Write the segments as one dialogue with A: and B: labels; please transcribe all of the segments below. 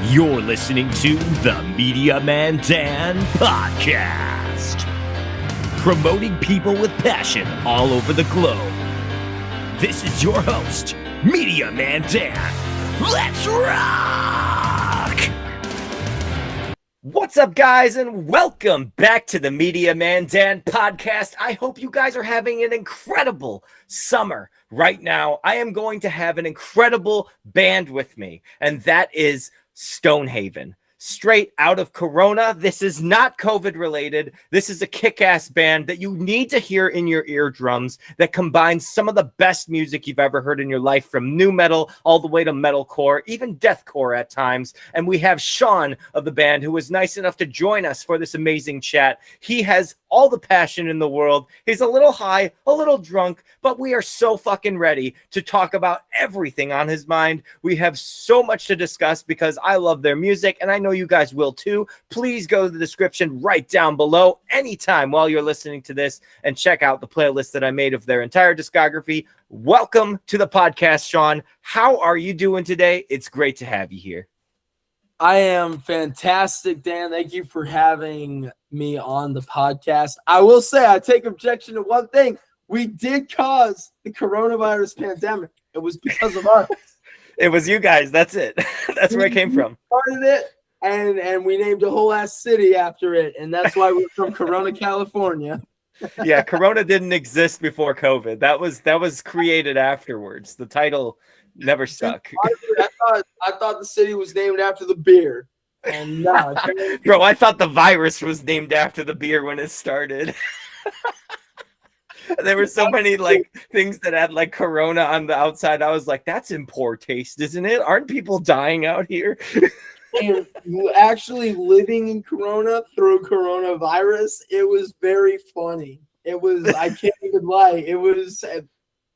A: You're listening to the Media Man Dan Podcast, promoting people with passion all over the globe. This is your host, Media Man Dan. Let's rock! What's up, guys, and welcome back to the Media Man Dan Podcast. I hope you guys are having an incredible summer. Right now, I am going to have an incredible band with me, and that is Stonehaven. Straight out of Corona. This is not COVID related. This is a kick-ass band that you need to hear in your eardrums that combines some of the best music you've ever heard in your life, from nu metal all the way to metalcore, even deathcore at times. And we have Sean of the band, who was nice enough to join us for this amazing chat. He has all the passion in the world. He's a little high, a little drunk, but we are so fucking ready to talk about everything on his mind. We have so much to discuss because I love their music, and I know you guys will too. Please go to the description right down below anytime while you're listening to this and check out the playlist that I made of their entire discography. Welcome to the podcast, Sean. How are you doing today? It's great to have you here.
B: I am fantastic, Dan. Thank you for having me on the podcast. I will say I take objection to one thing. We did cause the coronavirus pandemic. It was because of us.
A: It was you guys. That's it. That's where it came from.
B: Started it, and we named a whole ass city after it, and that's why we're from Corona, California.
A: Yeah, Corona didn't exist before COVID. That was created afterwards. The title never stuck.
B: I thought the city was named after the beer. And no,
A: bro, I thought the virus was named after the beer when it started. There were so many like things that had like Corona on the outside. I was like, that's in poor taste, isn't it? Aren't people dying out here?
B: And actually living in Corona through coronavirus, it was very funny. It was, I can't even lie. It was, a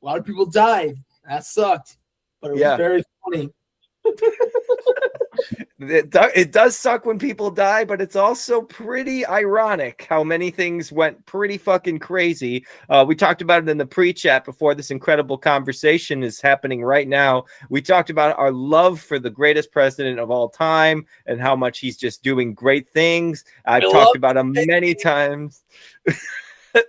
B: lot of people died. That sucked, but it was very funny.
A: It does suck when people die, but it's also pretty ironic how many things went pretty fucking crazy. We talked about it in the pre-chat before this incredible conversation is happening right now. We talked about our love for the greatest president of all time and how much he's just doing great things. I've talked about him many times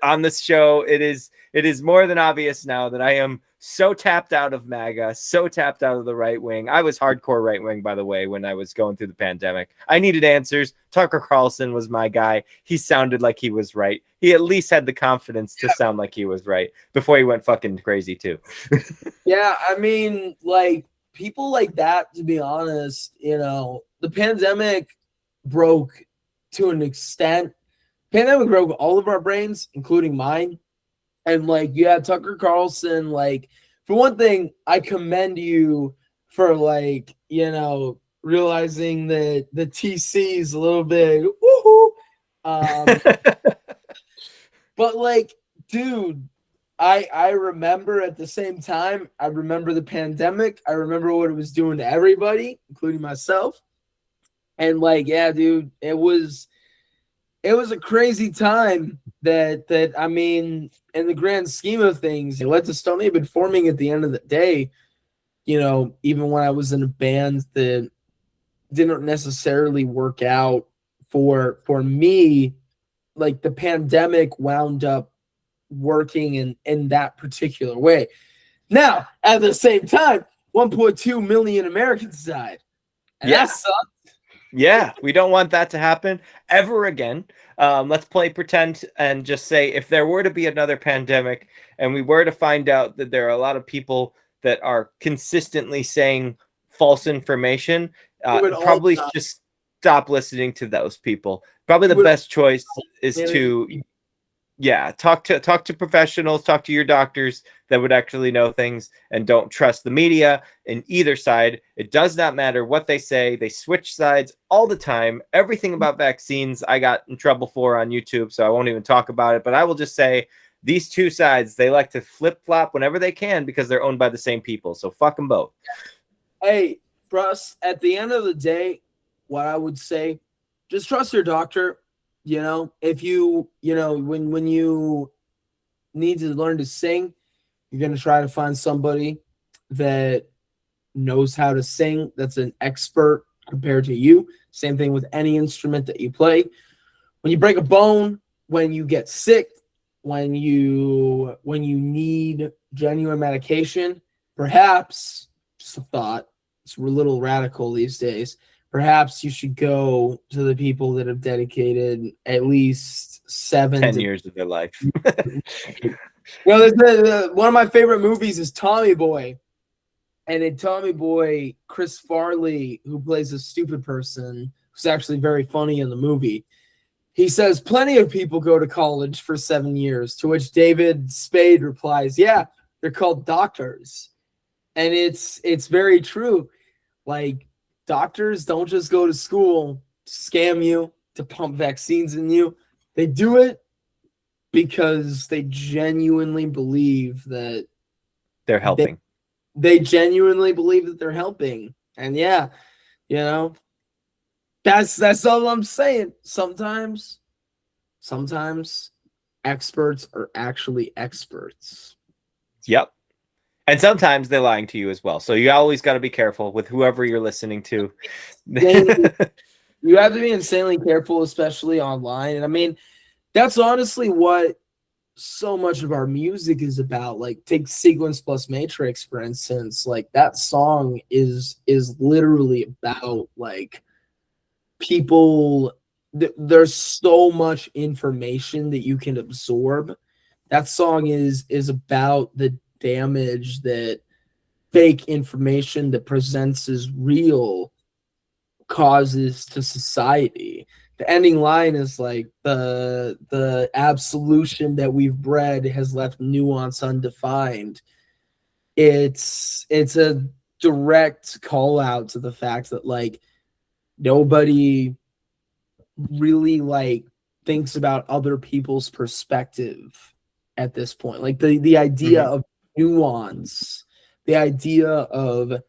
A: on this show. It is more than obvious now that I am so tapped out of MAGA, so tapped out of the right wing. I was hardcore right wing, by the way, when I was going through the pandemic. I needed answers. Tucker Carlson was my guy. He sounded like he was right. He at least had the confidence to sound like he was right before he went fucking crazy too.
B: Yeah, I mean, like, people like that, to be honest, you know, the pandemic broke to an extent. Pandemic broke all of our brains, including mine. And, like, you had Tucker Carlson, like, for one thing, I commend you for, like, you know, realizing that the TC is a little bit, woohoo. But, like, dude, I remember at the same time, I remember the pandemic. I remember what it was doing to everybody, including myself. And, like, yeah, dude, it was a crazy time that I mean, in the grand scheme of things, it led to Stonehaven forming at the end of the day. You know, even when I was in a band that didn't necessarily work out for me, like, the pandemic wound up working in that particular way. Now, at the same time, 1.2 million Americans died. And that sucked.
A: Yeah, we don't want that to happen ever again. Let's play pretend and just say if there were to be another pandemic and we were to find out that there are a lot of people that are consistently saying false information, probably just stop listening to those people. Probably the best choice is to talk to professionals, talk to your doctors that would actually know things, and don't trust the media in either side. It does not matter what they say. They switch sides all the time. Everything about vaccines I got in trouble for on YouTube, so I won't even talk about it. But I will just say these two sides, they like to flip-flop whenever they can because they're owned by the same people. So fuck them both.
B: Hey, Russ, at the end of the day, what I would say, just trust your doctor. You know, if you know, when you need to learn to sing, you're going to try to find somebody that knows how to sing, that's an expert compared to you. Same thing with any instrument that you play. When you break a bone, when you get sick, when you need genuine medication, perhaps, just a thought, it's a little radical these days, perhaps you should go to the people that have dedicated at least
A: 10 years of their life.
B: One of my favorite movies is Tommy Boy. And in Tommy Boy, Chris Farley, who plays a stupid person, who's actually very funny in the movie, he says, plenty of people go to college for 7 years, to which David Spade replies, yeah, they're called doctors. And it's very true. Like, doctors don't just go to school to scam you, to pump vaccines in you. They do it because they genuinely believe that
A: they're helping.
B: They genuinely believe that they're helping. And yeah, that's all I'm saying. Sometimes experts are actually experts.
A: Yep. And sometimes they're lying to you as well. So you always got to be careful with whoever you're listening to.
B: You have to be insanely careful, especially online. And I mean, that's honestly what so much of our music is about. Like, take Sequence Plus Matrix, for instance. Like, that song is literally about, like, people. There's so much information that you can absorb. That song is about the damage that fake information that presents as real causes to society. The ending line is like, the absolution that we've bred has left nuance undefined. It's a direct call out to the fact that, like, nobody really, like, thinks about other people's perspective at this point. Like, the idea of nuance, the idea of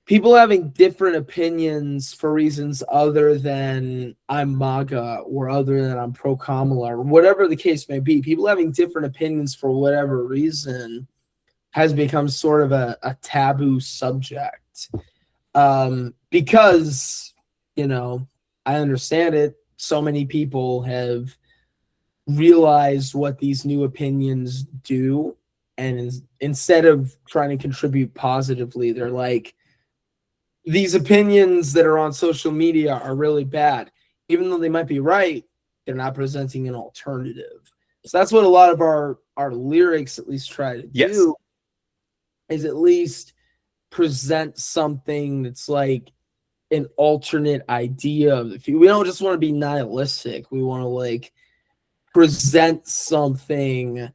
B: people having different opinions for reasons other than I'm MAGA or other than I'm pro Kamala or whatever the case may be. People having different opinions for whatever reason has become sort of a taboo subject. Because, I understand it. So many people have realized what these new opinions do. And instead of trying to contribute positively, they're like, these opinions that are on social media are really bad. Even though they might be right, they're not presenting an alternative. So that's what a lot of our lyrics at least try to do, is at least present something that's like an alternate idea. We don't just want to be nihilistic. We want to, like, present something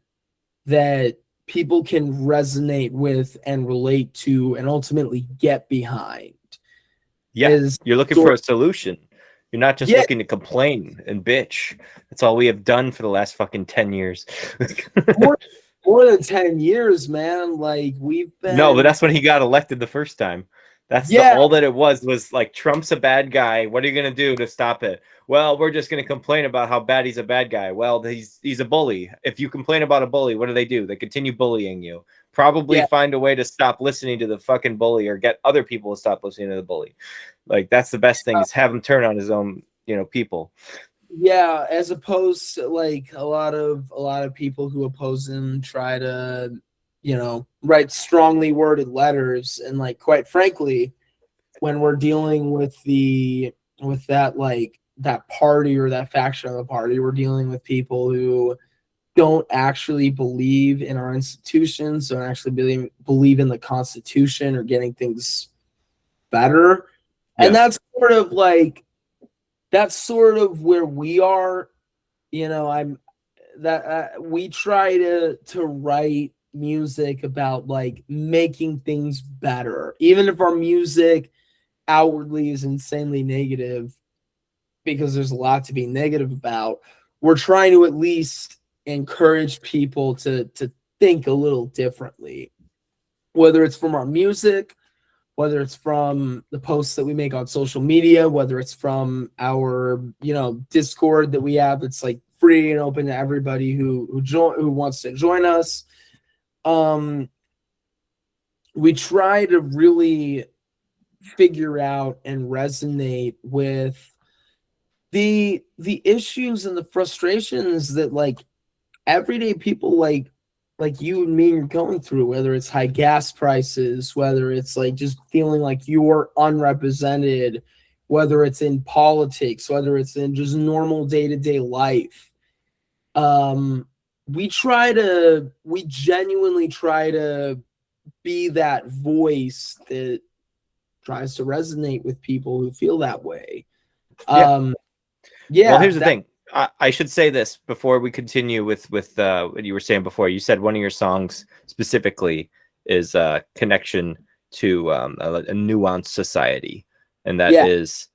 B: that people can resonate with and relate to and ultimately get behind.
A: Yeah, you're looking for a solution. You're not just looking to complain and bitch. That's all we have done for the last fucking 10 years.
B: more than 10 years, man. Like, we've been...
A: No, but that's when he got elected the first time. That's all that it was like, Trump's a bad guy. What are you going to do to stop it? Well, we're just going to complain about how bad he's a bad guy. Well, he's a bully. If you complain about a bully, what do? They continue bullying you. Probably find a way to stop listening to the fucking bully or get other people to stop listening to the bully. Like, that's the best thing, is have him turn on his own, people.
B: Yeah, as opposed to, like, a lot of people who oppose him try to, write strongly worded letters. And, like, quite frankly, when we're dealing with that, like, that party or that faction of the party, we're dealing with people who don't actually believe in our institutions, don't actually believe in the Constitution or getting things better. And that's sort of where we are. We try to write music about, like, making things better, even if our music outwardly is insanely negative, because there's a lot to be negative about. We're trying to at least encourage people to think a little differently, whether it's from our music, whether it's from the posts that we make on social media, whether it's from our, Discord that we have. It's, like, free and open to everybody who wants to join us. We try to really figure out and resonate with the issues and the frustrations that like everyday people like you and me are going through, whether it's high gas prices, whether it's like just feeling like you're unrepresented, whether it's in politics, whether it's in just normal day-to-day life. We genuinely try to be that voice that tries to resonate with people who feel that way.
A: Yeah.
B: Yeah,
A: well, here's the thing. I should say this before we continue with what you were saying before. You said one of your songs specifically is connection to a nuanced society, and that is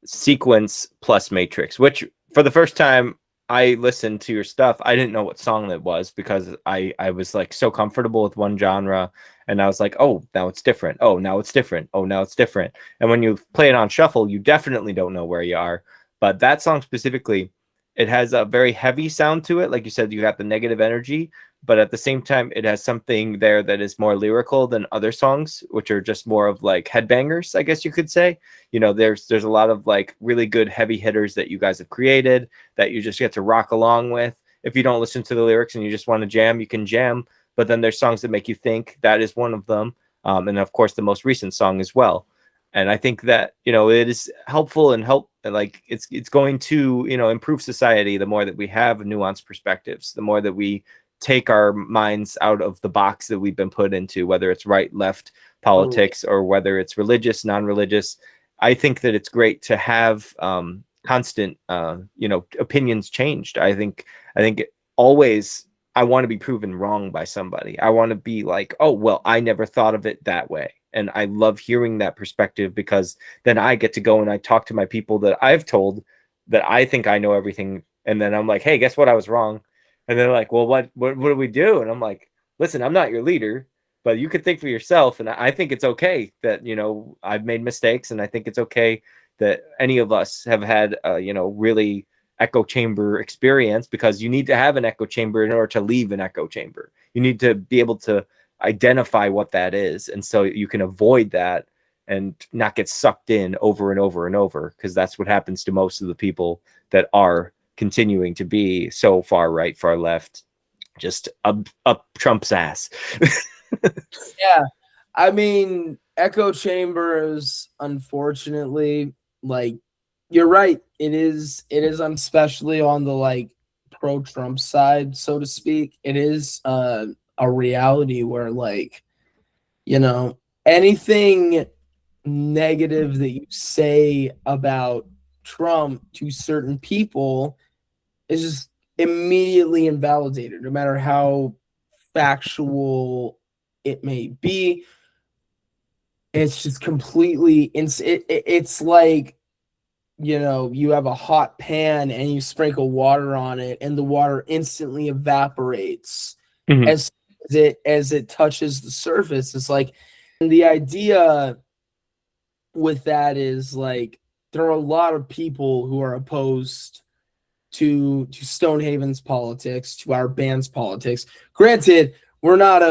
A: Sequence plus Matrix, which for the first time I listened to your stuff, I didn't know what song that was because I was like so comfortable with one genre, and I was like, oh, now it's different. Oh, now it's different. Oh, now it's different. And when you play it on shuffle, you definitely don't know where you are. But that song specifically, it has a very heavy sound to it. Like you said, you got the negative energy, but at the same time, it has something there that is more lyrical than other songs, which are just more of like headbangers, I guess you could say. You know, there's a lot of like really good heavy hitters that you guys have created that you just get to rock along with. If you don't listen to the lyrics and you just want to jam, you can jam. But then there's songs that make you think. That is one of them. And of course, the most recent song as well. And I think that, you know, it is helpful and like it's going to, you know, improve society the more that we have nuanced perspectives, the more that we take our minds out of the box that we've been put into, whether it's right, left politics or whether it's religious, non-religious. I think that it's great to have constant, you know, opinions changed. I think always I want to be proven wrong by somebody. I want to be like, oh, well, I never thought of it that way. And I love hearing that perspective because then I get to go and I talk to my people that I've told that I think I know everything. And then I'm like, hey, guess what? I was wrong. And they're like, well, what do we do? And I'm like, listen, I'm not your leader, but you could think for yourself. And I think it's okay that, you know, I've made mistakes. And I think it's okay that any of us have had, you know, really echo chamber experience, because you need to have an echo chamber in order to leave an echo chamber. You need to be able to identify what that is, and so you can avoid that and not get sucked in over and over and over, because that's what happens to most of the people that are continuing to be so far right, far left, just up Trump's ass.
B: Yeah, I mean, echo chambers, unfortunately, like you're right, it is especially on the like pro Trump side, so to speak. It is a reality where like, you know, anything negative that you say about Trump to certain people is just immediately invalidated, no matter how factual it may be. It's just completely it's like, you know, you have a hot pan and you sprinkle water on it and the water instantly evaporates as it touches the surface. It's like, and the idea with that is like there are a lot of people who are opposed to Stonehaven's politics, to our band's politics. Granted, we're not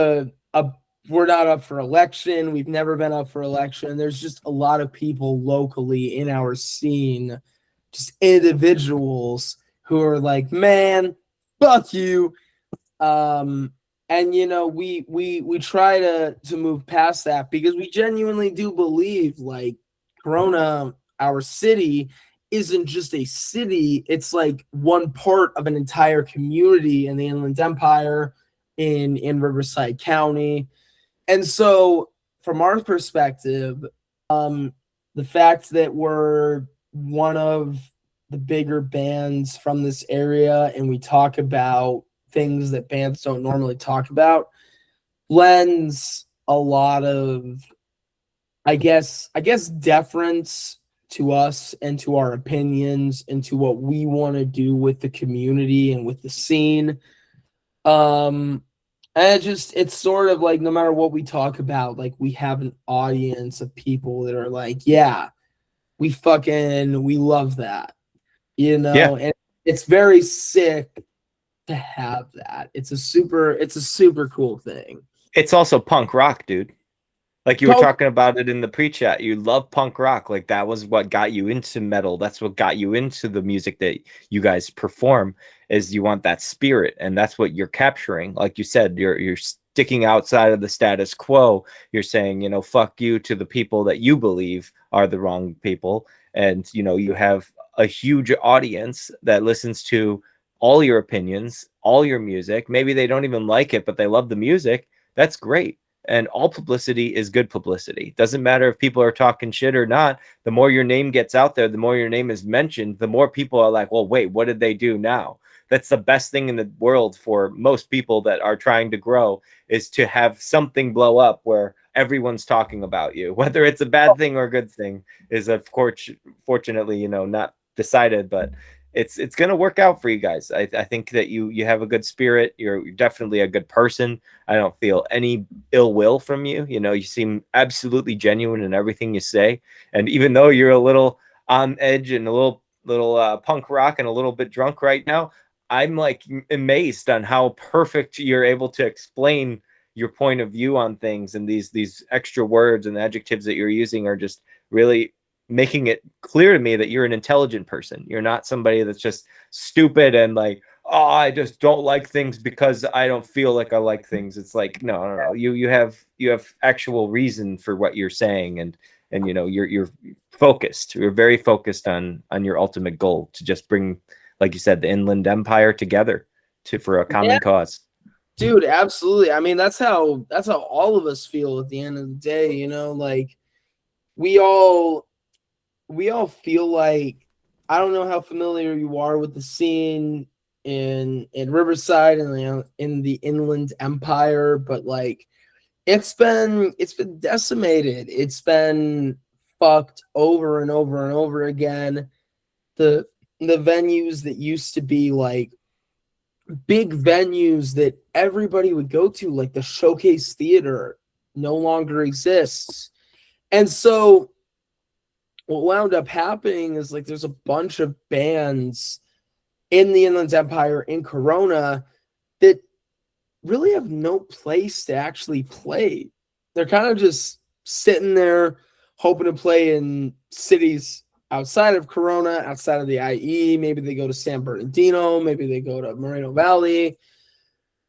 B: we're not up for election. We've never been up for election. There's just a lot of people locally in our scene, just individuals who are like, man, fuck you. And you know, we try to move past that because we genuinely do believe like Corona, our city, isn't just a city, it's like one part of an entire community in the Inland Empire, in Riverside County. And so from our perspective, the fact that we're one of the bigger bands from this area and we talk about things that bands don't normally talk about lends a lot of, I guess deference to us and to our opinions and to what we want to do with the community and with the scene. And it's sort of like no matter what we talk about, like we have an audience of people that are like, yeah, we love that, you know.
A: Yeah,
B: And it's very sick to have that. It's a super cool thing.
A: it's also punk rock, dude. Like you were talking about it in the pre-chat, you love punk rock. Like that was what got you into metal. That's what got you into the music that you guys perform, is you want that spirit, and that's what you're capturing. Like you said, you're sticking outside of the status quo. You're saying, you know, fuck you to the people that you believe are the wrong people. And, you know, you have a huge audience that listens to all your opinions, all your music. Maybe they don't even like it, but they love the music. That's great. And all publicity is good publicity. Doesn't matter if people are talking shit or not. The more your name gets out there, the more your name is mentioned, the more people are like, well, wait, what did they do now? That's the best thing in the world for most people that are trying to grow, is to have something blow up where everyone's talking about you. Whether it's a bad thing or a good thing is, of course, fortunately, you know, not decided, but it's going to work out for you guys. I think that you have a good spirit. You're definitely a good person. I don't feel any ill will from you. You know, you seem absolutely genuine in everything you say. And even though you're a little on edge and a little punk rock and a little bit drunk right now, I'm like amazed on how perfect you're able to explain your point of view on things. And these extra words and adjectives that you're using are just really making it clear to me that you're an intelligent person. You're not somebody that's just stupid and like, oh, I just don't like things because I don't feel like I like things. It's like, no. You have actual reason for what you're saying, and you know, you're focused. You're very focused on your ultimate goal, to just bring, like you said, the Inland Empire together for a common cause.
B: Dude, absolutely. I mean, that's how all of us feel at the end of the day, you know, like we all feel like, I don't know how familiar you are with the scene in Riverside and in the Inland Empire, but like it's been decimated. It's been fucked over and over and over again. The venues that used to be like big venues that everybody would go to, like the Showcase Theater, no longer exists. And so what wound up happening is like there's a bunch of bands in the Inland Empire in Corona that really have no place to actually play. They're kind of just sitting there hoping to play in cities outside of Corona, outside of the IE. Maybe they go to San Bernardino, maybe they go to Moreno Valley,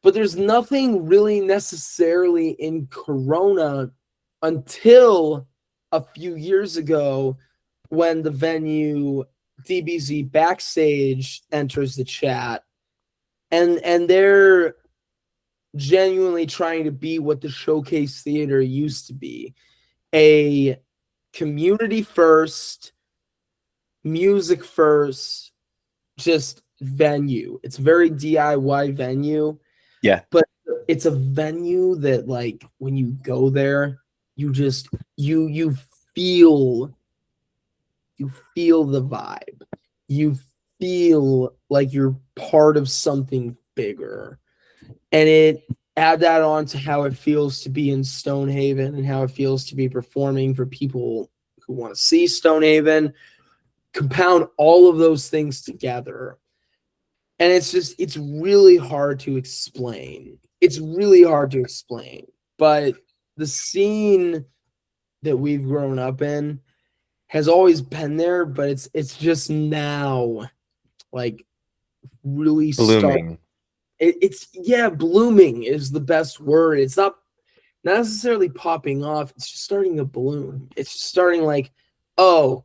B: but there's nothing really necessarily in Corona until a few years ago, when the venue DBZ Backstage enters the chat, and they're genuinely trying to be what the Showcase Theater used to be, a community first, music first, just venue. It's very DIY venue.
A: Yeah.
B: But it's a venue that, like, when you go there, you just you feel the vibe. You feel like you're part of something bigger. And it add that on to how it feels to be in Stonehaven and how it feels to be performing for people who want to see Stonehaven. Compound all of those things together. And it's really hard to explain. But the scene that we've grown up in has always been there, but it's just now like really
A: Blooming.
B: Blooming is the best word. It's not necessarily popping off. It's just starting to bloom. It's just starting like, oh,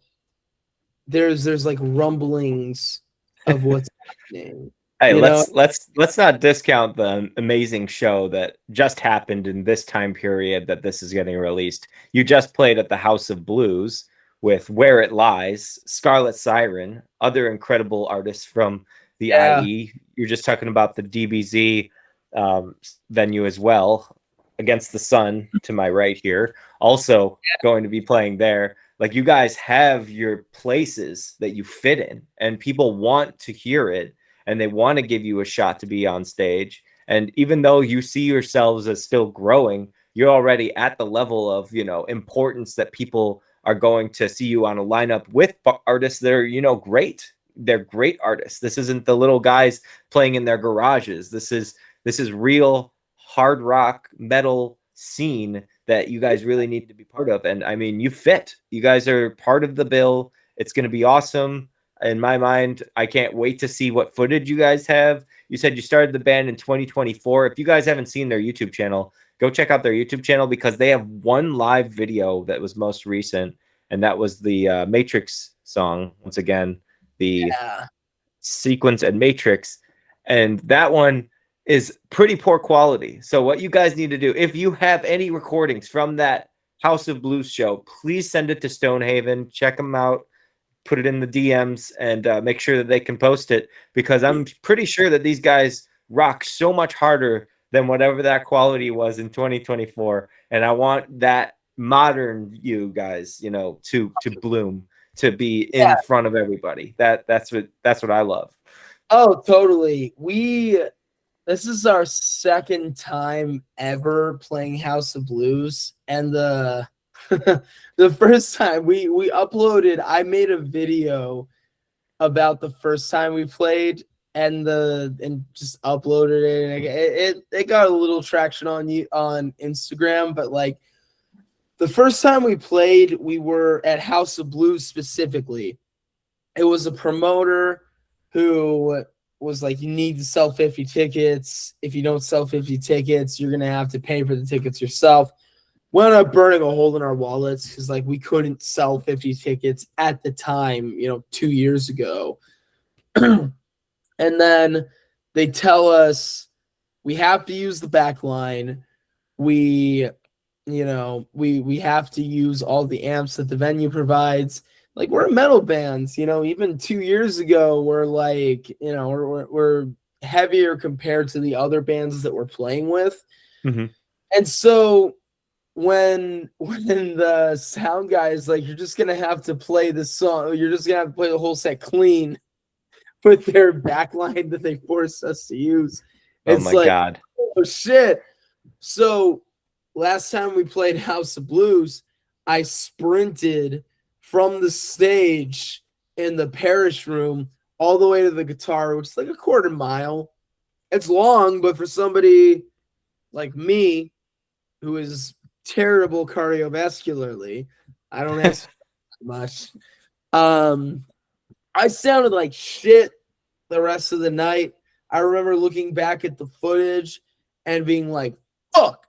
B: there's like rumblings of what's happening.
A: Hey,
B: You know?
A: let's not discount the amazing show that just happened in this time period that this is getting released. You just played at the House of Blues with Where It Lies, Scarlet Siren, other incredible artists from the IE. You're just talking about the DBZ venue as well, Against the Sun to my right here, also going to be playing there. Like, you guys have your places that you fit in, and people want to hear it, and they want to give you a shot to be on stage. And even though you see yourselves as still growing, you're already at the level of, you know, importance that people are going to see you on a lineup with artists that are, you know, great. They're great artists. This isn't the little guys playing in their garages. This is real hard rock metal scene that you guys really need to be part of. And I mean, you fit. You guys are part of the bill. It's going to be awesome. In my mind, I can't wait to see what footage you guys have. You said you started the band in 2024. If you guys haven't seen their YouTube channel, go check out their YouTube channel because they have one live video that was most recent, and that was the Matrix song. Once again, the sequence and Matrix, and that one is pretty poor quality. So what you guys need to do, if you have any recordings from that House of Blues show, please send it to Stonehaven. Check them out. Put it in the DMs and make sure that they can post it, because I'm pretty sure that these guys rock so much harder than whatever that quality was in 2024. And I want that modern you guys, you know, to bloom, to be in front of everybody. That's what I love.
B: Oh, totally. This is our second time ever playing House of Blues, and the the first time we uploaded, I made a video about the first time we played and just uploaded it. And it got a little traction on Instagram, but like the first time we played, we were at House of Blues specifically. It was a promoter who was like, you need to sell 50 tickets. If you don't sell 50 tickets, you're gonna have to pay for the tickets yourself. We ended up burning a hole in our wallets because like we couldn't sell 50 tickets at the time, 2 years ago. And then they tell us we have to use the back line. We have to use all the amps that the venue provides. Like, we're a metal band, even 2 years ago, we're like, we're heavier compared to the other bands that we're playing with.
A: Mm-hmm.
B: And so when the sound guy is like, you're just gonna have to play this song, you're just gonna have to play the whole set clean with their backline that they forced us to use. It's
A: God.
B: Oh shit. So last time we played House of Blues, I sprinted from the stage in the parish room all the way to the guitar, which is like a quarter mile. It's long, but for somebody like me, who is terrible cardiovascularly, I don't ask much. I sounded like shit the rest of the night. I remember looking back at the footage and being like, fuck,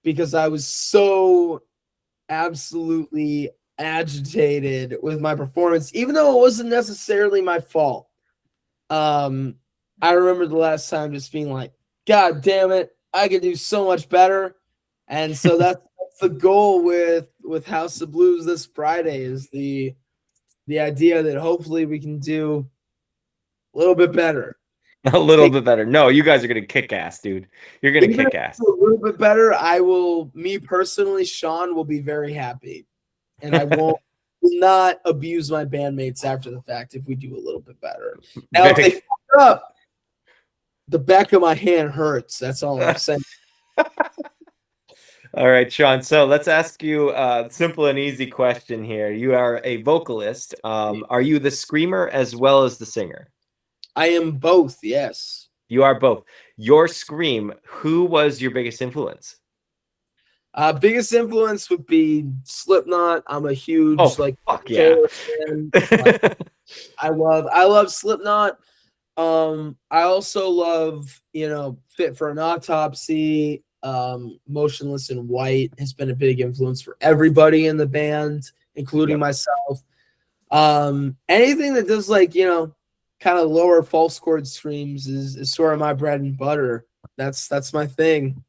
B: because I was so absolutely agitated with my performance, even though it wasn't necessarily my fault. I remember the last time just being like, God damn it, I could do so much better. And so that's the goal with House of Blues this Friday, is the idea that hopefully we can do a little bit better.
A: A little bit better. No, you guys are going to kick ass, dude. You're going to kick ass.
B: A little bit better. Me personally, Sean will be very happy. And I will not abuse my bandmates after the fact if we do a little bit better. Now, if they fuck up, the back of my hand hurts. That's all I'm saying.
A: All right, Sean. So let's ask you a simple and easy question here. You are a vocalist. Are you the screamer as well as the singer?
B: I am both, yes.
A: You are both. Your scream, who was your biggest influence?
B: Biggest influence would be Slipknot. I'm a huge
A: fuck yeah.
B: fan. I love Slipknot. I also love, Fit for an Autopsy. Motionless in White has been a big influence for everybody in the band, including myself. Anything that does kind of lower false chord screams is sort of my bread and butter. That's my thing.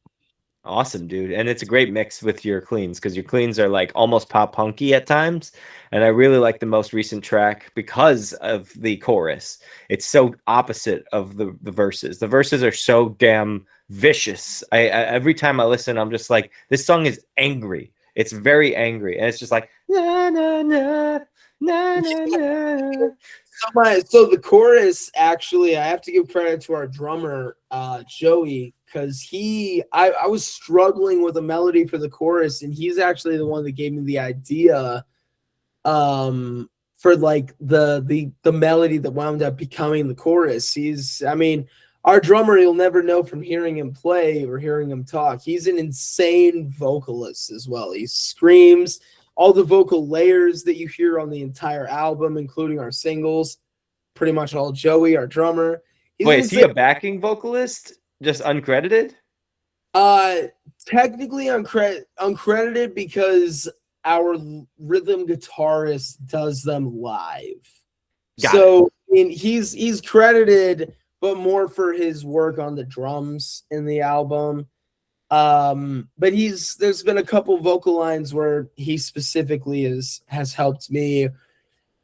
A: Awesome, dude. And it's a great mix with your cleans, because your cleans are like almost pop punky at times. And I really like the most recent track because of the chorus. It's so opposite of the verses. The verses are so damn vicious. I every time I listen, I'm just like, this song is angry. It's very angry. And it's just like, na, na, na, na, na, na.
B: So the chorus, actually, I have to give credit to our drummer, Joey, because I was struggling with a melody for the chorus, and he's actually the one that gave me the idea for like the melody that wound up becoming the chorus. our drummer, you'll never know from hearing him play or hearing him talk. He's an insane vocalist as well. He screams. All the vocal layers that you hear on the entire album, including our singles, pretty much all Joey, our drummer.
A: Wait, is he a backing vocalist? Just uncredited?
B: Technically uncredited because our rhythm guitarist does them live. So he's credited, but more for his work on the drums in the album. But there's been a couple vocal lines where he specifically has helped me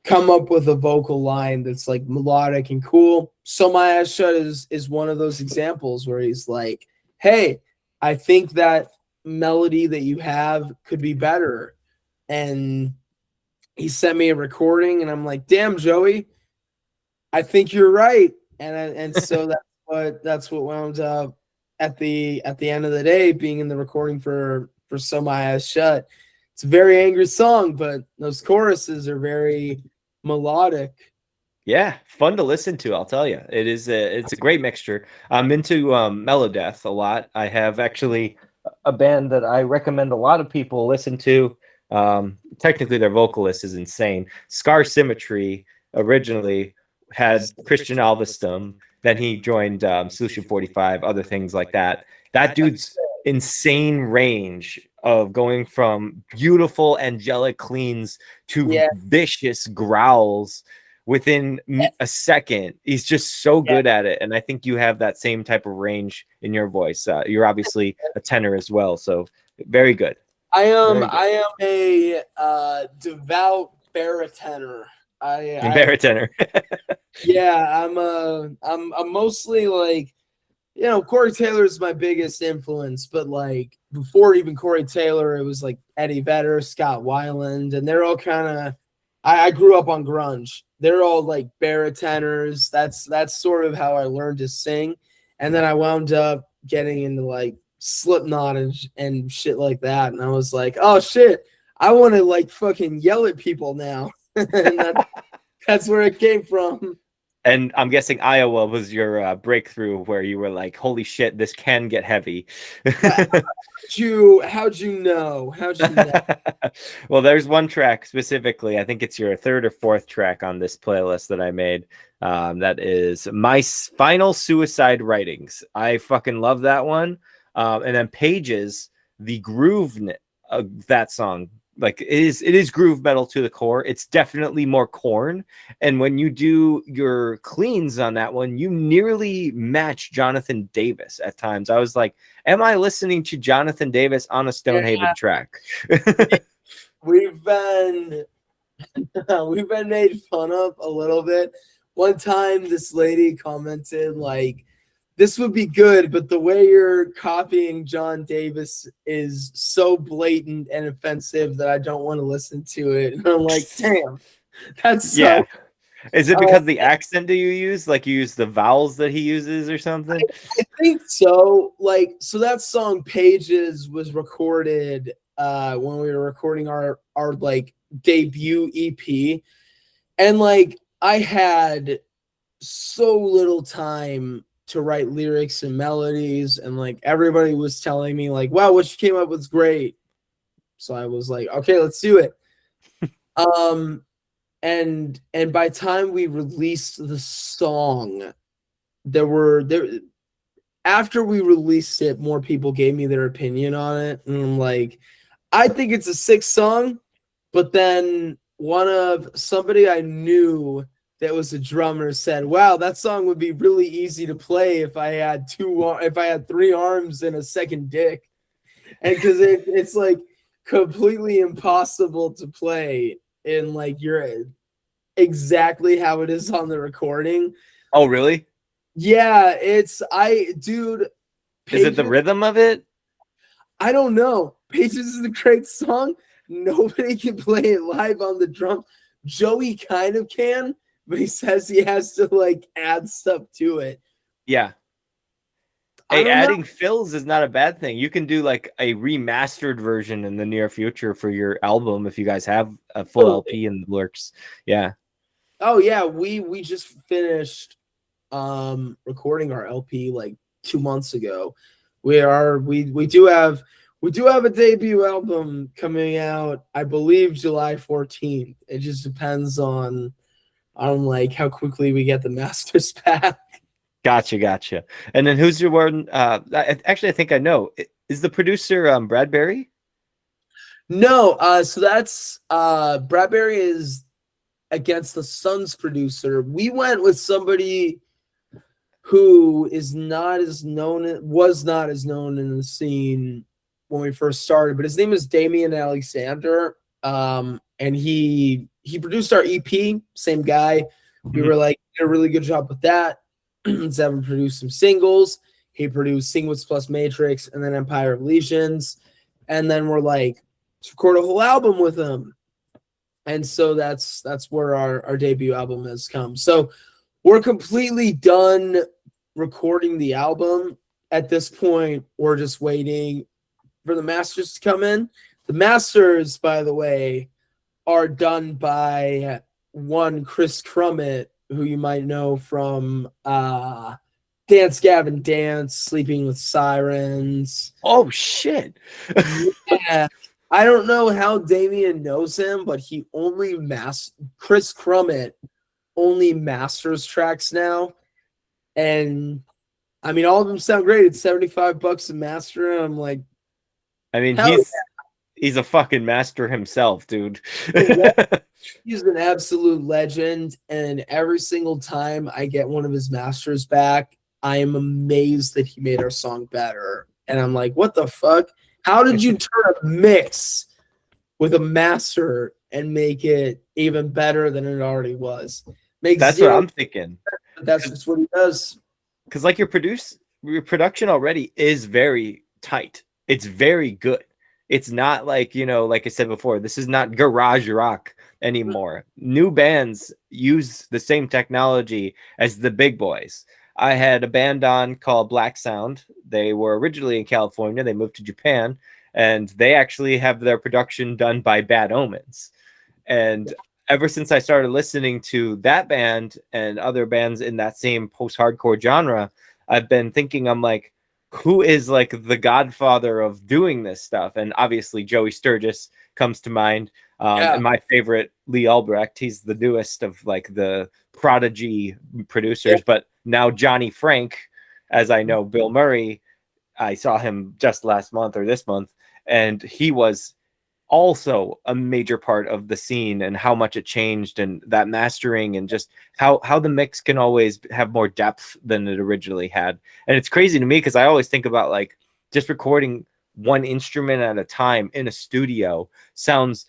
B: come up with a vocal line that's like melodic and cool. So My Eyes Shut is one of those examples where he's like, hey, I think that melody that you have could be better. And he sent me a recording and I'm like, damn, Joey, I think you're right. And so that's what wound up at the end of the day being in the recording for So My Eyes Shut. It's a very angry song, but those choruses are very melodic.
A: Yeah, fun to listen to, I'll tell you. It's a great mixture. I'm into Melodeath a lot. I have actually a band that I recommend a lot of people listen to. Technically, their vocalist is insane. Scar Symmetry originally had Christian Alvestum. Then he joined Solution 45, other things like that. That dude's insane range of going from beautiful angelic cleans to vicious growls within a second. He's just so good at it, and I think you have that same type of range in your voice. You're obviously a tenor as well, so very good.
B: I am a devout baritone.
A: Baritone.
B: Yeah, I'm mostly like, Corey Taylor is my biggest influence, but like before even Corey Taylor, it was like Eddie Vedder, Scott Weiland, and they're all kind of. I grew up on grunge. They're all like baritoners. That's sort of how I learned to sing, and then I wound up getting into like Slipknot and shit like that, and I was like, oh shit, I want to like fucking yell at people now, and that's where it came from.
A: And I'm guessing Iowa was your breakthrough where you were like, holy shit, this can get heavy.
B: How'd you know?
A: Well, there's one track specifically. I think it's your third or fourth track on this playlist that I made. That is My Final Suicide Writings. I fucking love that one. And then Pages, the groove of that song. Like it is groove metal to the core. It's definitely more Korn. And when you do your cleans on that one, you nearly match Jonathan Davis at times. I was like, am I listening to Jonathan Davis on a Stonehaven track?
B: We've been made fun of a little bit. One time this lady commented like, this would be good, but the way you're copying John Davis is so blatant and offensive that I don't want to listen to it. And I'm like, damn, that's
A: yeah. Is it because the accent do you use? Like you use the vowels that he uses or something?
B: I think so. Like, so that song Pages was recorded when we were recording our like debut EP. And like I had so little time to write lyrics and melodies, and like everybody was telling me like, wow, what you came up with is great. So I was like, okay, let's do it. And by time we released the song, after we released it, more people gave me their opinion on it, and I'm like, I think it's a sick song. But then somebody I knew that was a drummer said, wow, that song would be really easy to play if I had 3 arms and a second dick. And because it's like completely impossible to play in like exactly how it is on the recording.
A: Oh, really?
B: Yeah, dude.
A: Pages, is it the rhythm of it?
B: I don't know. Pages is a great song. Nobody can play it live on the drum. Joey kind of can, but he says he has to like add stuff to it.
A: Yeah. Hey, adding fills is not a bad thing. You can do like a remastered version in the near future for your album if you guys have a full LP in the works. Yeah.
B: Oh yeah, we just finished recording our LP like 2 months ago. We do have a debut album coming out, I believe July 14th. It just depends on like how quickly we get the masters back.
A: Gotcha. And then who's your one? Actually, I think I know. Is the producer Bradbury?
B: No, so that's Bradbury is Against the Sun's producer. We went with somebody who was not as known in the scene when we first started, but his name is Damian Alexander. And he produced our EP, same guy. We were like, did a really good job with that. Let's have him produce some singles. He produced Singwoods plus Matrix and then Empire of Legions. And then we're like, let's record a whole album with him. And so that's where our debut album has come. So we're completely done recording the album. At this point, we're just waiting for the masters to come in. The masters, by the way, are done by one Chris Crummett, who you might know from Dance Gavin Dance, Sleeping with Sirens.
A: Oh, shit.
B: Yeah. I don't know how Damien knows him, but he only Chris Crummett only masters tracks now. And I mean, all of them sound great. It's $75 a master. And I'm like,
A: I mean, he's a fucking master himself, dude.
B: He's an absolute legend. And every single time I get one of his masters back, I am amazed that he made our song better. And I'm like, what the fuck? How did you turn a mix with a master and make it even better than it already was?
A: That's what I'm thinking.
B: That's just what he does.
A: Because like your production already is very tight. It's very good. It's not like, like I said before, this is not garage rock anymore. New bands use the same technology as the big boys. I had a band on called Black Sound. They were originally in California. They moved to Japan, and they actually have their production done by Bad Omens. And ever since I started listening to that band and other bands in that same post-hardcore genre, I've been thinking, I'm like, who is like the godfather of doing this stuff? And obviously Joey Sturgis comes to mind. And my favorite, Lee Albrecht. He's the newest of like the prodigy producers, but now Johnny Frank, as I know, Bill Murray, I saw him just last month or this month, and he was also a major part of the scene and how much it changed and that mastering and just how the mix can always have more depth than it originally had. And it's crazy to me because I always think about like just recording one instrument at a time in a studio sounds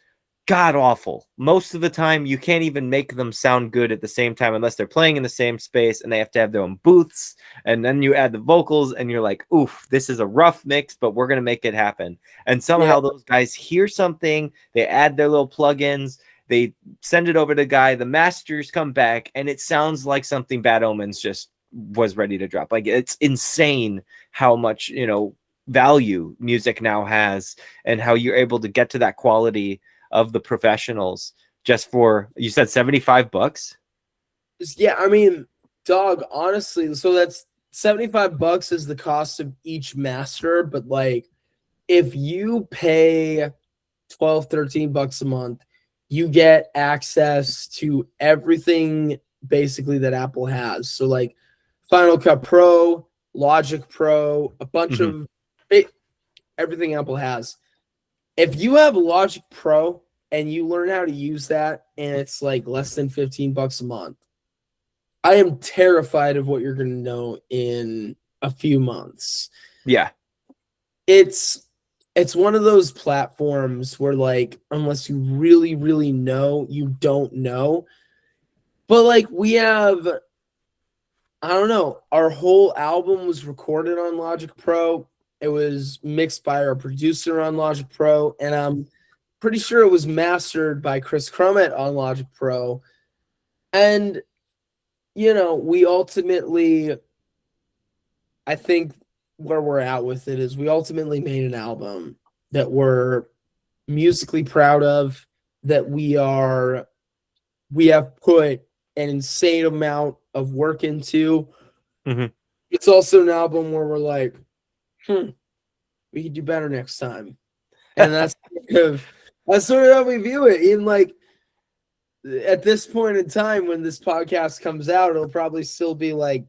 A: god awful. Most of the time you can't even make them sound good at the same time unless they're playing in the same space and they have to have their own booths, and then you add the vocals and you're like, oof, this is a rough mix, but we're gonna make it happen. And somehow those guys hear something, they add their little plugins, they send it over to the guy, the masters come back, and it sounds like something Bad Omens just was ready to drop. Like, it's insane how much value music now has and how you're able to get to that quality of the professionals just for, you said $75?
B: Yeah, I mean, dog, honestly, so that's $75 is the cost of each master, but like if you pay $12-13 a month, you get access to everything basically that Apple has. So like Final Cut Pro, Logic Pro, a bunch of everything Apple has. If you have Logic Pro and you learn how to use that and it's like less than $15 a month, I am terrified of what you're going to know in a few months.
A: Yeah.
B: It's one of those platforms where like, unless you really, really know, you don't know. But like we have, I don't know, our whole album was recorded on Logic Pro. It was mixed by our producer on Logic Pro, and I'm pretty sure it was mastered by Chris Crummett on Logic Pro. And, we ultimately, I think where we're at with it is we ultimately made an album that we're musically proud of, that we have put an insane amount of work into.
A: Mm-hmm.
B: It's also an album where we're like, we could do better next time. And that's sort of how we view it. Even like at this point in time when this podcast comes out, it'll probably still be like,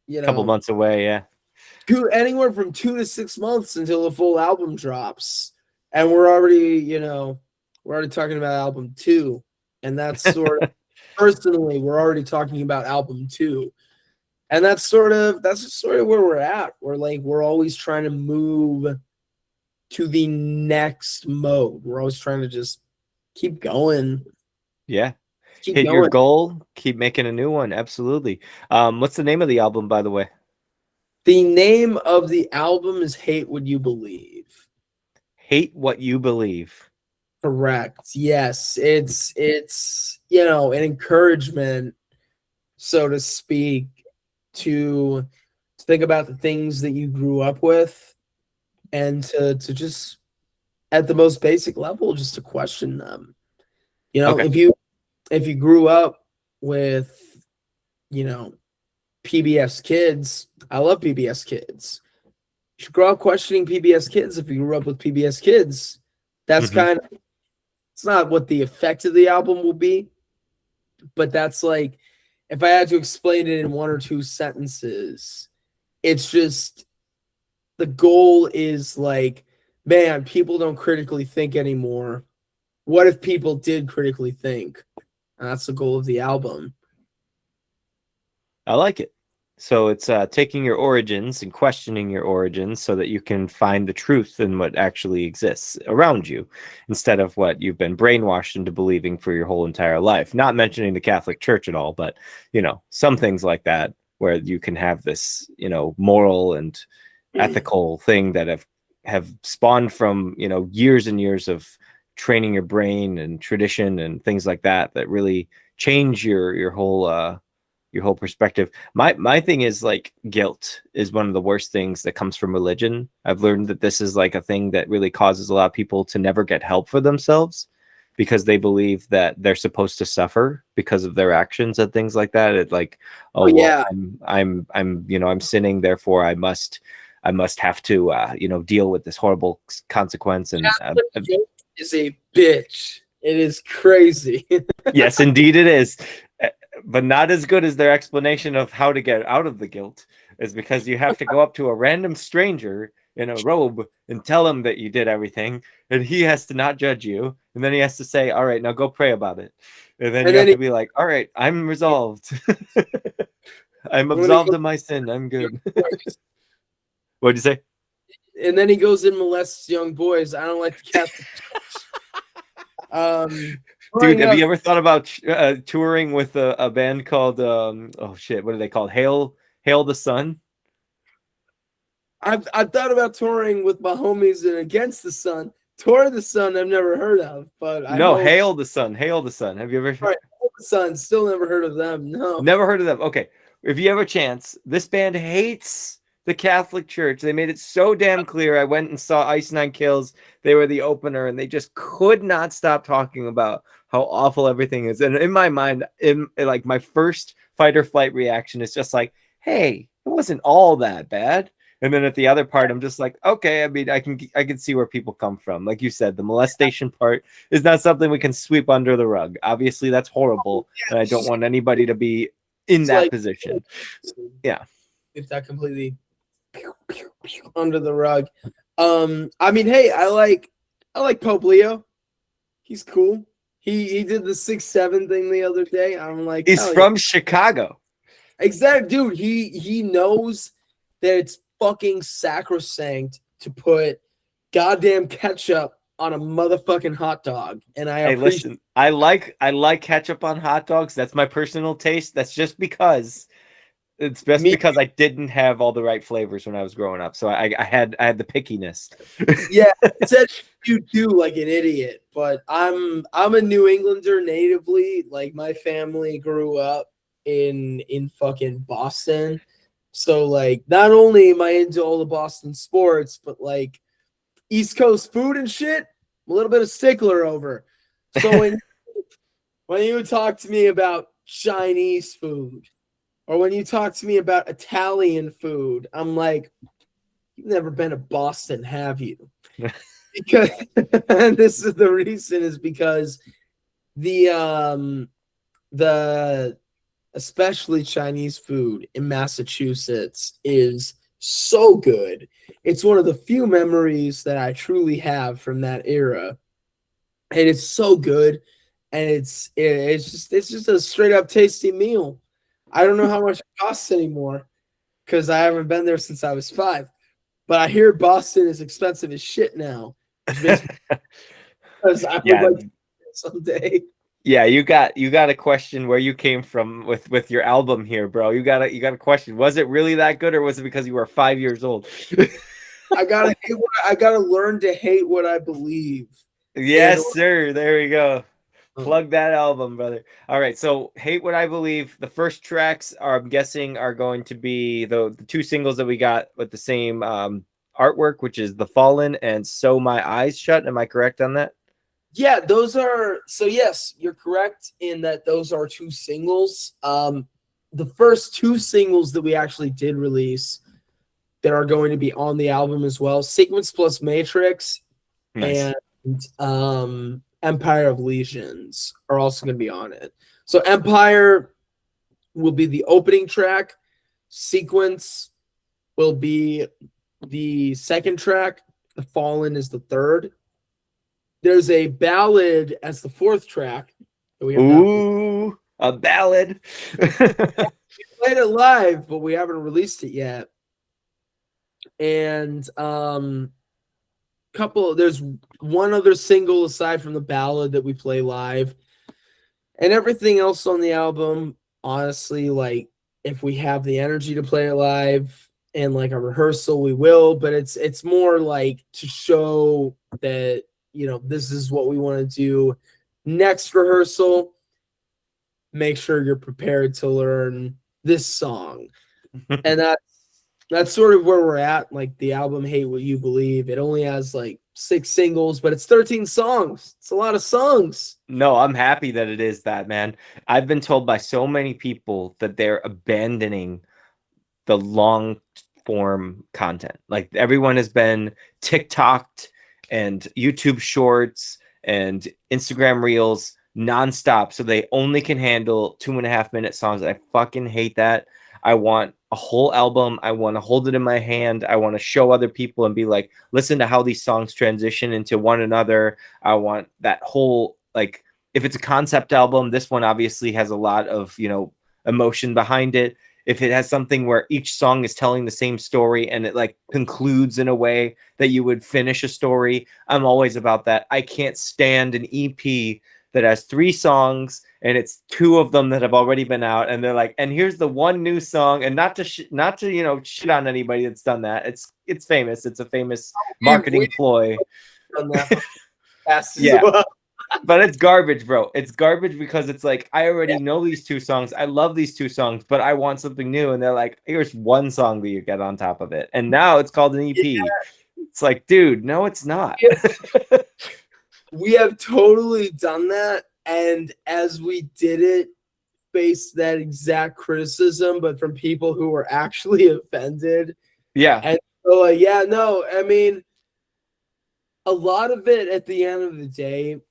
A: A couple months away, yeah.
B: Anywhere from 2 to 6 months until the full album drops. And we're already talking about album 2. And that's sort of personally, we're already talking about album 2. And that's sort of where we're at. We're always trying to move to the next mode. We're always trying to just keep going.
A: Yeah.
B: Keep
A: Hit
B: going.
A: your goal, keep making a new one. Absolutely. What's the name of the album, by the way?
B: The name of the album is Hate What You Believe.
A: Hate What You Believe.
B: Correct. Yes. It's an encouragement, so to speak, to think about the things that you grew up with and to just at the most basic level, just to question them.
A: Okay.
B: If you grew up with, PBS Kids, I love PBS Kids. You should grow up questioning PBS Kids if you grew up with PBS Kids. That's
A: Mm-hmm.
B: it's not what the effect of the album will be, but that's like, if I had to explain it in 1 or 2 sentences, it's just the goal is like, man, people don't critically think anymore. What if people did critically think? And that's the goal of the album.
A: I like it. So it's taking your origins and questioning your origins so that you can find the truth in what actually exists around you instead of what you've been brainwashed into believing for your whole entire life. Not mentioning the Catholic Church at all, but, some things like that where you can have this, moral and ethical thing that have spawned from, years and years of training your brain and tradition and things like that really change your whole perspective. My thing is like guilt is one of the worst things that comes from religion. I've learned that this is like a thing that really causes a lot of people to never get help for themselves because they believe that they're supposed to suffer because of their actions and things like that. It like,
B: Yeah.
A: I'm sinning, therefore I must have to deal with this horrible consequence. And
B: Guilt is a bitch. It is crazy.
A: yes, indeed it is. But not as good as their explanation of how to get out of the guilt is because you have to go up to a random stranger in a robe and tell him that you did everything, and he has to not judge you, and then he has to say, all right, now go pray about it, and then you have to be like, all right, I'm resolved. I'm absolved of my sin, I'm good. What'd you say?
B: And then he goes and molests young boys. I don't like the Catholic Church.
A: Dude, have you ever thought about touring with a band called what are they called? Hail the Sun?
B: I've thought about touring with my homies and Against the Sun. Tour of the Sun I've never heard of, but I know
A: Hail the Sun. Hail the Sun. Have you ever?
B: Right, Hail the Sun. Still never heard of them. No,
A: never heard of them. Okay, if you have a chance, this band hates the Catholic Church. They made it so damn clear. I went and saw Ice Nine Kills. They were the opener, and they just could not stop talking about how awful everything is. And in my mind, in like my first fight or flight reaction is just like, hey, it wasn't all that bad. And then at the other part, I'm just like, okay, I mean, I can see where people come from. Like you said, the molestation part is not something we can sweep under the rug. Obviously, that's horrible, and I don't want anybody to be in that position. Yeah,
B: if that completely under the rug. I mean, hey, I like Pope Leo. He's cool. He did the 6-7 thing the other day. I'm like,
A: he's from Chicago.
B: Exactly, dude. He knows that it's fucking sacrosanct to put goddamn ketchup on a motherfucking hot dog. And
A: listen, I like ketchup on hot dogs. That's my personal taste. That's just because because I didn't have all the right flavors when I was growing up. So I had the pickiness.
B: Yeah, it said you do like an idiot, but I'm a New Englander natively. Like my family grew up in fucking Boston. So like not only am I into all the Boston sports, but like East Coast food and shit, I'm a little bit of stickler over. So when you talk to me about Chinese food, or when you talk to me about Italian food, I'm like, you've never been to Boston, have you? Because and this is the reason is because the especially Chinese food in Massachusetts is so good. It's one of the few memories that I truly have from that era. And it's so good. And it's just a straight up tasty meal. I don't know how much it costs anymore because I haven't been there since I was 5. But I hear Boston is expensive as shit now, which makes me because I would
A: Yeah.
B: like to someday.
A: Yeah, you got a question where you came from with your album here, bro. You got a question. Was it really that good, or was it because you were 5 years old?
B: I gotta learn to hate what I believe.
A: Yes, sir. There we go. Plug that album, brother. All right, so Hate What I Believe. The first tracks are, I'm guessing, are going to be the 2 singles that we got with the same artwork, which is The Fallen and So My Eyes Shut. Am I correct on that?
B: Yeah, those are so yes, you're correct in that those are 2 singles. The first 2 singles that we actually did release that are going to be on the album as well, Sequence Plus Matrix
A: Nice.
B: and Empire of Legions are also going to be on it. So Empire will be the opening track, Sequence will be the second track, The Fallen is the third. There's a ballad as the 4th track that we have
A: Ooh, a ballad.
B: we played it live, but we haven't released it yet. And there's one other single aside from the ballad that we play live. And everything else on the album, honestly, like if we have the energy to play it live and like a rehearsal, we will, but it's more like to show that this is what we want to do next rehearsal. Make sure you're prepared to learn this song. And that's sort of where we're at. Like the album Hate What You Believe, it only has like 6 singles, but it's 13 songs. It's a lot of songs.
A: No, I'm happy that it is that, man. I've been told by so many people that they're abandoning the long form content. Like everyone has been TikToked and YouTube shorts and Instagram reels nonstop. So they only can handle 2.5-minute songs. I fucking hate that. I want a whole album. I want to hold it in my hand. I want to show other people and be like, listen to how these songs transition into one another. I want that whole, like, if it's a concept album, this one obviously has a lot of, emotion behind it. If it has something where each song is telling the same story and it like concludes in a way that you would finish a story, I'm always about that. I can't stand an EP that has 3 songs and it's 2 of them that have already been out and they're like, and here's the one new song, and not to shit on anybody that's done that. It's famous. It's a famous marketing ploy. Yeah. Well. But it's garbage, bro. It's garbage because it's like, I already know these 2 songs. I love these 2 songs, but I want something new. And they're like, here's one song that you get on top of it. And now it's called an EP. Yeah. It's like, dude, no, it's not.
B: We have totally done that. And as we did it, faced that exact criticism, but from people who were actually offended.
A: Yeah.
B: And so, I mean, a lot of it at the end of the day,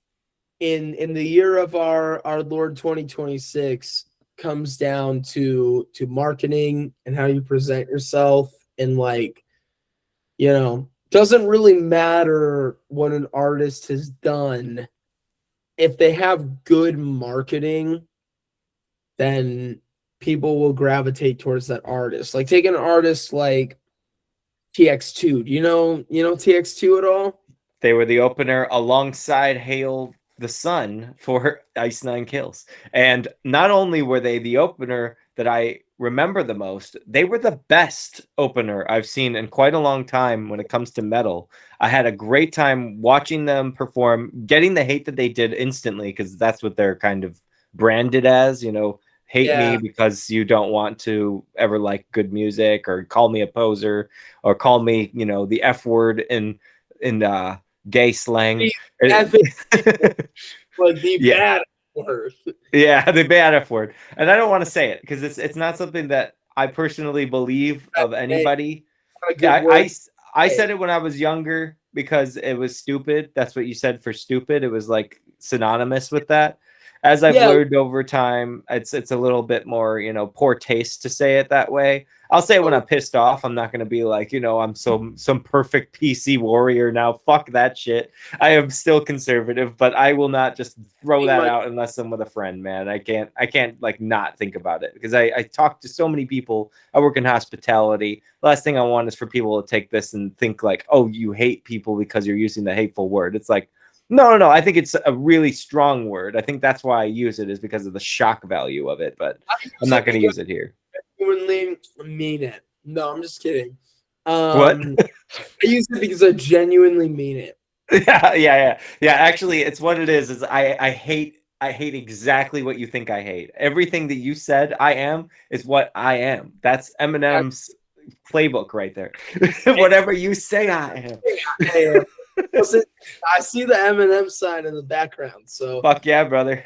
B: in the year of our Lord 2026 comes down to marketing and how you present yourself, and doesn't really matter what an artist has done. If they have good marketing, then people will gravitate towards that artist. Like take an artist like TX2. Do you know TX2 at all?
A: They were the opener alongside Hail the Sun for Ice Nine Kills. And not only were they the opener that I remember the most, they were the best opener I've seen in quite a long time when it comes to metal. I had a great time watching them perform, getting the hate that they did instantly, because that's what they're kind of branded as, hate me because you don't want to ever like good music, or call me a poser, or call me, the F word in gay slang.
B: Like the bad. word.
A: Yeah, the bad F word. And I don't want to say it because it's not something that I personally believe of
B: Hey,
A: anybody.
B: not a good
A: Yeah,
B: word.
A: I
B: Hey,
A: said it when I was younger because it was stupid. That's what you said for stupid. It was like synonymous with that. As I've
B: yeah.
A: learned over time, it's a little bit more, poor taste to say it that way. I'll say it when I'm pissed off. I'm not gonna be like, I'm some perfect PC warrior now. Fuck that shit. I am still conservative, but I will not just throw that out unless I'm with a friend, man. I can't like not think about it because I talk to so many people. I work in hospitality. Last thing I want is for people to take this and think like, oh, you hate people because you're using the hateful word. It's like, no. I think it's a really strong word. I think that's why I use it, is because of the shock value of it, but I'm not going to use it here.
B: Genuinely mean it. No, I'm just kidding.
A: What?
B: I use it because I genuinely mean it.
A: Yeah. Actually, it's what it is I hate exactly what you think I hate. Everything that you said I am is what I am. That's Eminem's playbook right there. Whatever you say I am.
B: Listen, I see the Eminem sign in the background, so
A: Fuck yeah, brother.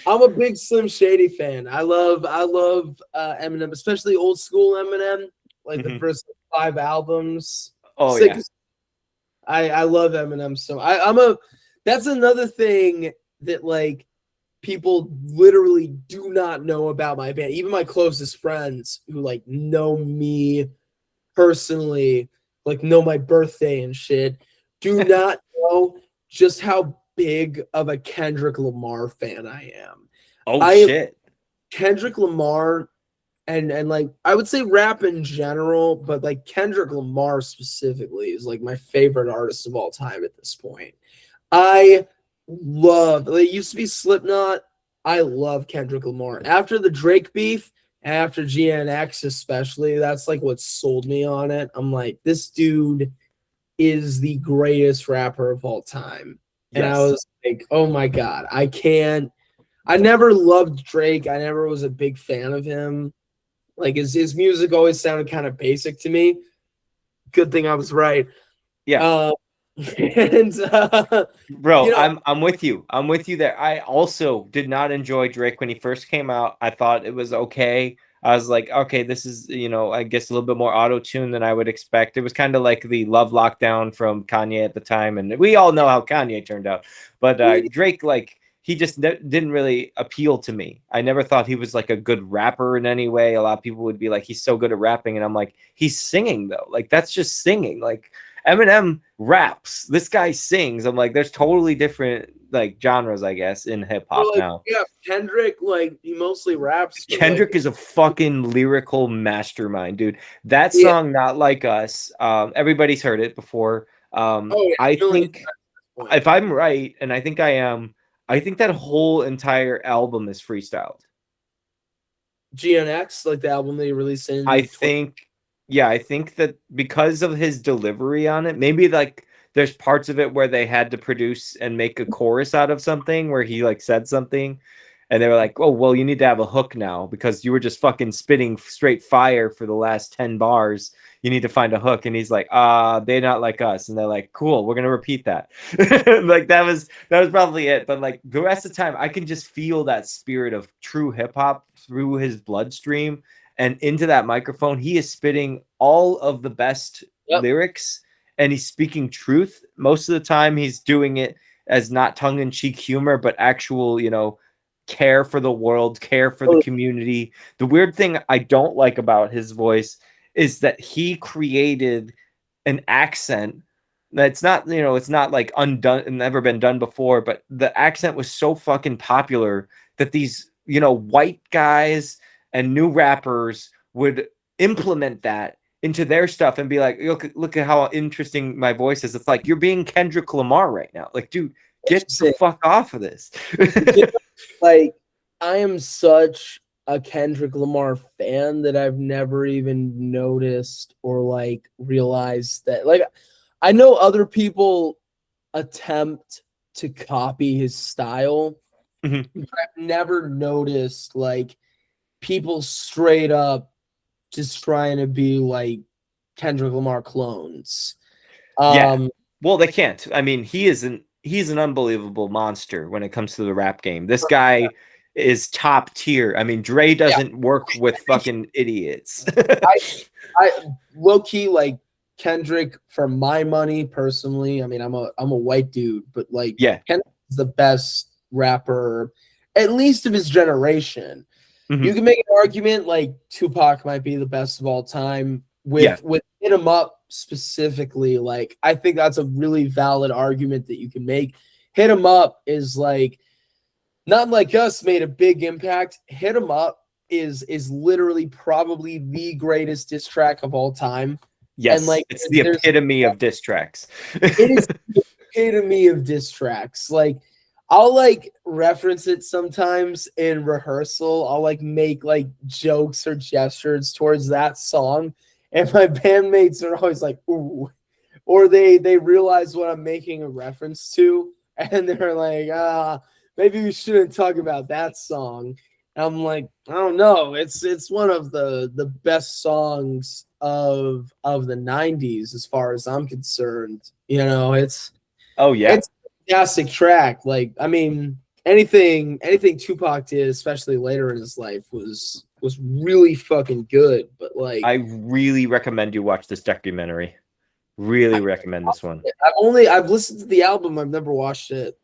B: I'm a big Slim Shady fan. I love Eminem, especially old school Eminem, like the first 5 albums.
A: Oh
B: Sick.
A: yeah.
B: I love Eminem so that's another thing that like people literally do not know about my band. Even my closest friends who like know me personally, like know my birthday and shit, do not know just how big of a Kendrick Lamar fan I am.
A: Oh
B: I am
A: shit.
B: Kendrick Lamar and like I would say rap in general, but like Kendrick Lamar specifically is like my favorite artist of all time at this point. I love it used to be Slipknot. I love Kendrick Lamar. After the Drake beef, after GNX especially, that's like what sold me on it. I'm like, this dude is the greatest rapper of all time. And I
A: Yes.
B: was like, oh my God, I never loved Drake. I never was a big fan of him. Like his music always sounded kind of basic to me. Good thing I was right.
A: Yeah.
B: And
A: Bro,
B: you know,
A: I'm with you. I'm with you there. I also did not enjoy Drake when he first came out. I thought it was okay. I was like, okay, this is, I guess a little bit more auto-tune than I would expect. It was kind of like the Love Lockdown from Kanye at the time, and we all know how Kanye turned out. But Drake, like, he just didn't really appeal to me. I never thought he was like a good rapper in any way. A lot of people would be like, he's so good at rapping, and I'm like, he's singing though. Like, that's just singing. Like, Eminem raps. This guy sings. I'm like, there's totally different like genres, I guess, in hip hop
B: like,
A: now.
B: yeah, Kendrick, like he mostly raps. But,
A: Kendrick
B: like,
A: is a fucking lyrical mastermind, dude. That
B: yeah.
A: song, Not Like Us, everybody's heard it before.
B: Oh yeah,
A: I
B: million
A: think, if I'm right, and I think I am, I think that whole entire album is freestyled.
B: GNX, like the album they released in
A: I think, yeah, I think that because of his delivery on it, maybe like there's parts of it where they had to produce and make a chorus out of something where he like said something, and they were like, oh, well, you need to have a hook now because you were just fucking spitting straight fire for the last 10 bars. You need to find a hook. And he's like, they're not like us. And they're like, cool, we're gonna repeat that. Like that was probably it. But like the rest of the time, I can just feel that spirit of true hip hop through his bloodstream and into that microphone. He is spitting all of the best lyrics, and he's speaking truth. Most of the time he's doing it as not tongue-in-cheek humor, but actual, care for the world, care for the community. The weird thing I don't like about his voice is that he created an accent that's not, it's not like undone, never been done before, but the accent was so fucking popular that these, white guys and new rappers would implement that into their stuff and be like, look at how interesting my voice is. It's like, you're being Kendrick Lamar right now. Like, dude, get the fuck off of this.
B: like I am such a Kendrick Lamar fan that I've never even noticed or like realized that like I know other people attempt to copy his style, but I've never noticed like people straight up just trying to be like Kendrick Lamar clones.
A: Yeah. Well, they can't. I mean, he isn't. he's an unbelievable monster when it comes to the rap game. This guy is top tier. I mean, Dre doesn't work with fucking idiots.
B: I low key like Kendrick for my money personally. I mean, I'm a white dude, but like
A: Yeah.
B: Kendrick is the best rapper, at least of his generation.
A: Mhm.
B: You can make an argument like Tupac might be the best of all time. With Hit 'Em Up specifically, like I think that's a really valid argument that you can make. Hit 'Em Up is like Not Like Us made a big impact. Hit 'Em Up is literally probably the greatest diss track of all time.
A: Yes,
B: And like
A: it's the epitome of diss tracks.
B: it is the epitome of diss tracks. Like I'll like reference it sometimes in rehearsal. I'll like make like jokes or gestures towards that song, and my bandmates are always like, "Ooh," or they realize what I'm making a reference to, and they're like, maybe we shouldn't talk about that song." And I'm like, I don't know. It's one of the best songs of the 90s as far as I'm concerned. You know, it's a fantastic track. Like, I mean, anything Tupac did, especially later in his life, was really fucking good. But like,
A: I really recommend you watch this documentary. Really recommend this one.
B: I've listened to the album. I've never watched it.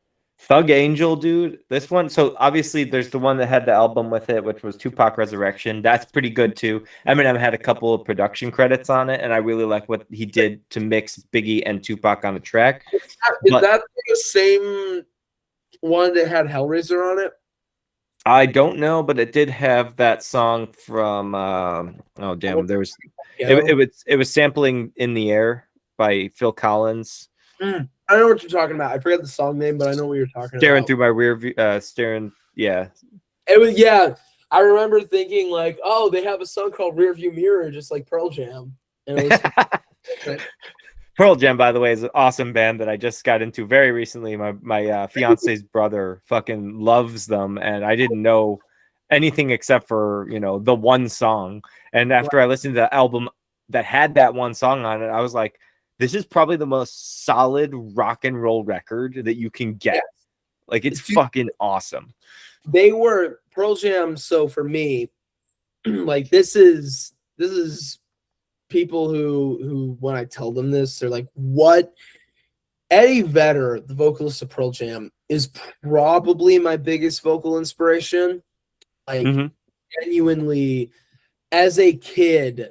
A: Thug Angel, dude. This one, so obviously there's the one that had the album with it, which was Tupac Resurrection. That's pretty good too. Eminem had a couple of production credits on it, and I really like what he did to mix Biggie and Tupac on the track.
B: Is that the same one that had Hellraiser on it?
A: I don't know, but it did have that song from oh damn, there was it was sampling In the Air by Phil Collins.
B: I know what you're talking about. I forget the song name, but I know what you're talking
A: Staring
B: about.
A: through my rear view, yeah.
B: It was, yeah. I remember thinking like, oh, they have a song called Rear View Mirror, just like Pearl Jam. And it was
A: Pearl Jam, by the way, is an awesome band that I just got into very recently. My fiance's brother fucking loves them, and I didn't know anything except for, you know, the one song. And after I listened to the album that had that one song on it, I was like, this is probably the most solid rock and roll record that you can get. Like, it's fucking awesome.
B: They were Pearl Jam. So for me, like this is people who when I tell them this, they're like, what? Eddie Vedder, the vocalist of Pearl Jam, is probably my biggest vocal inspiration. Like genuinely, as a kid,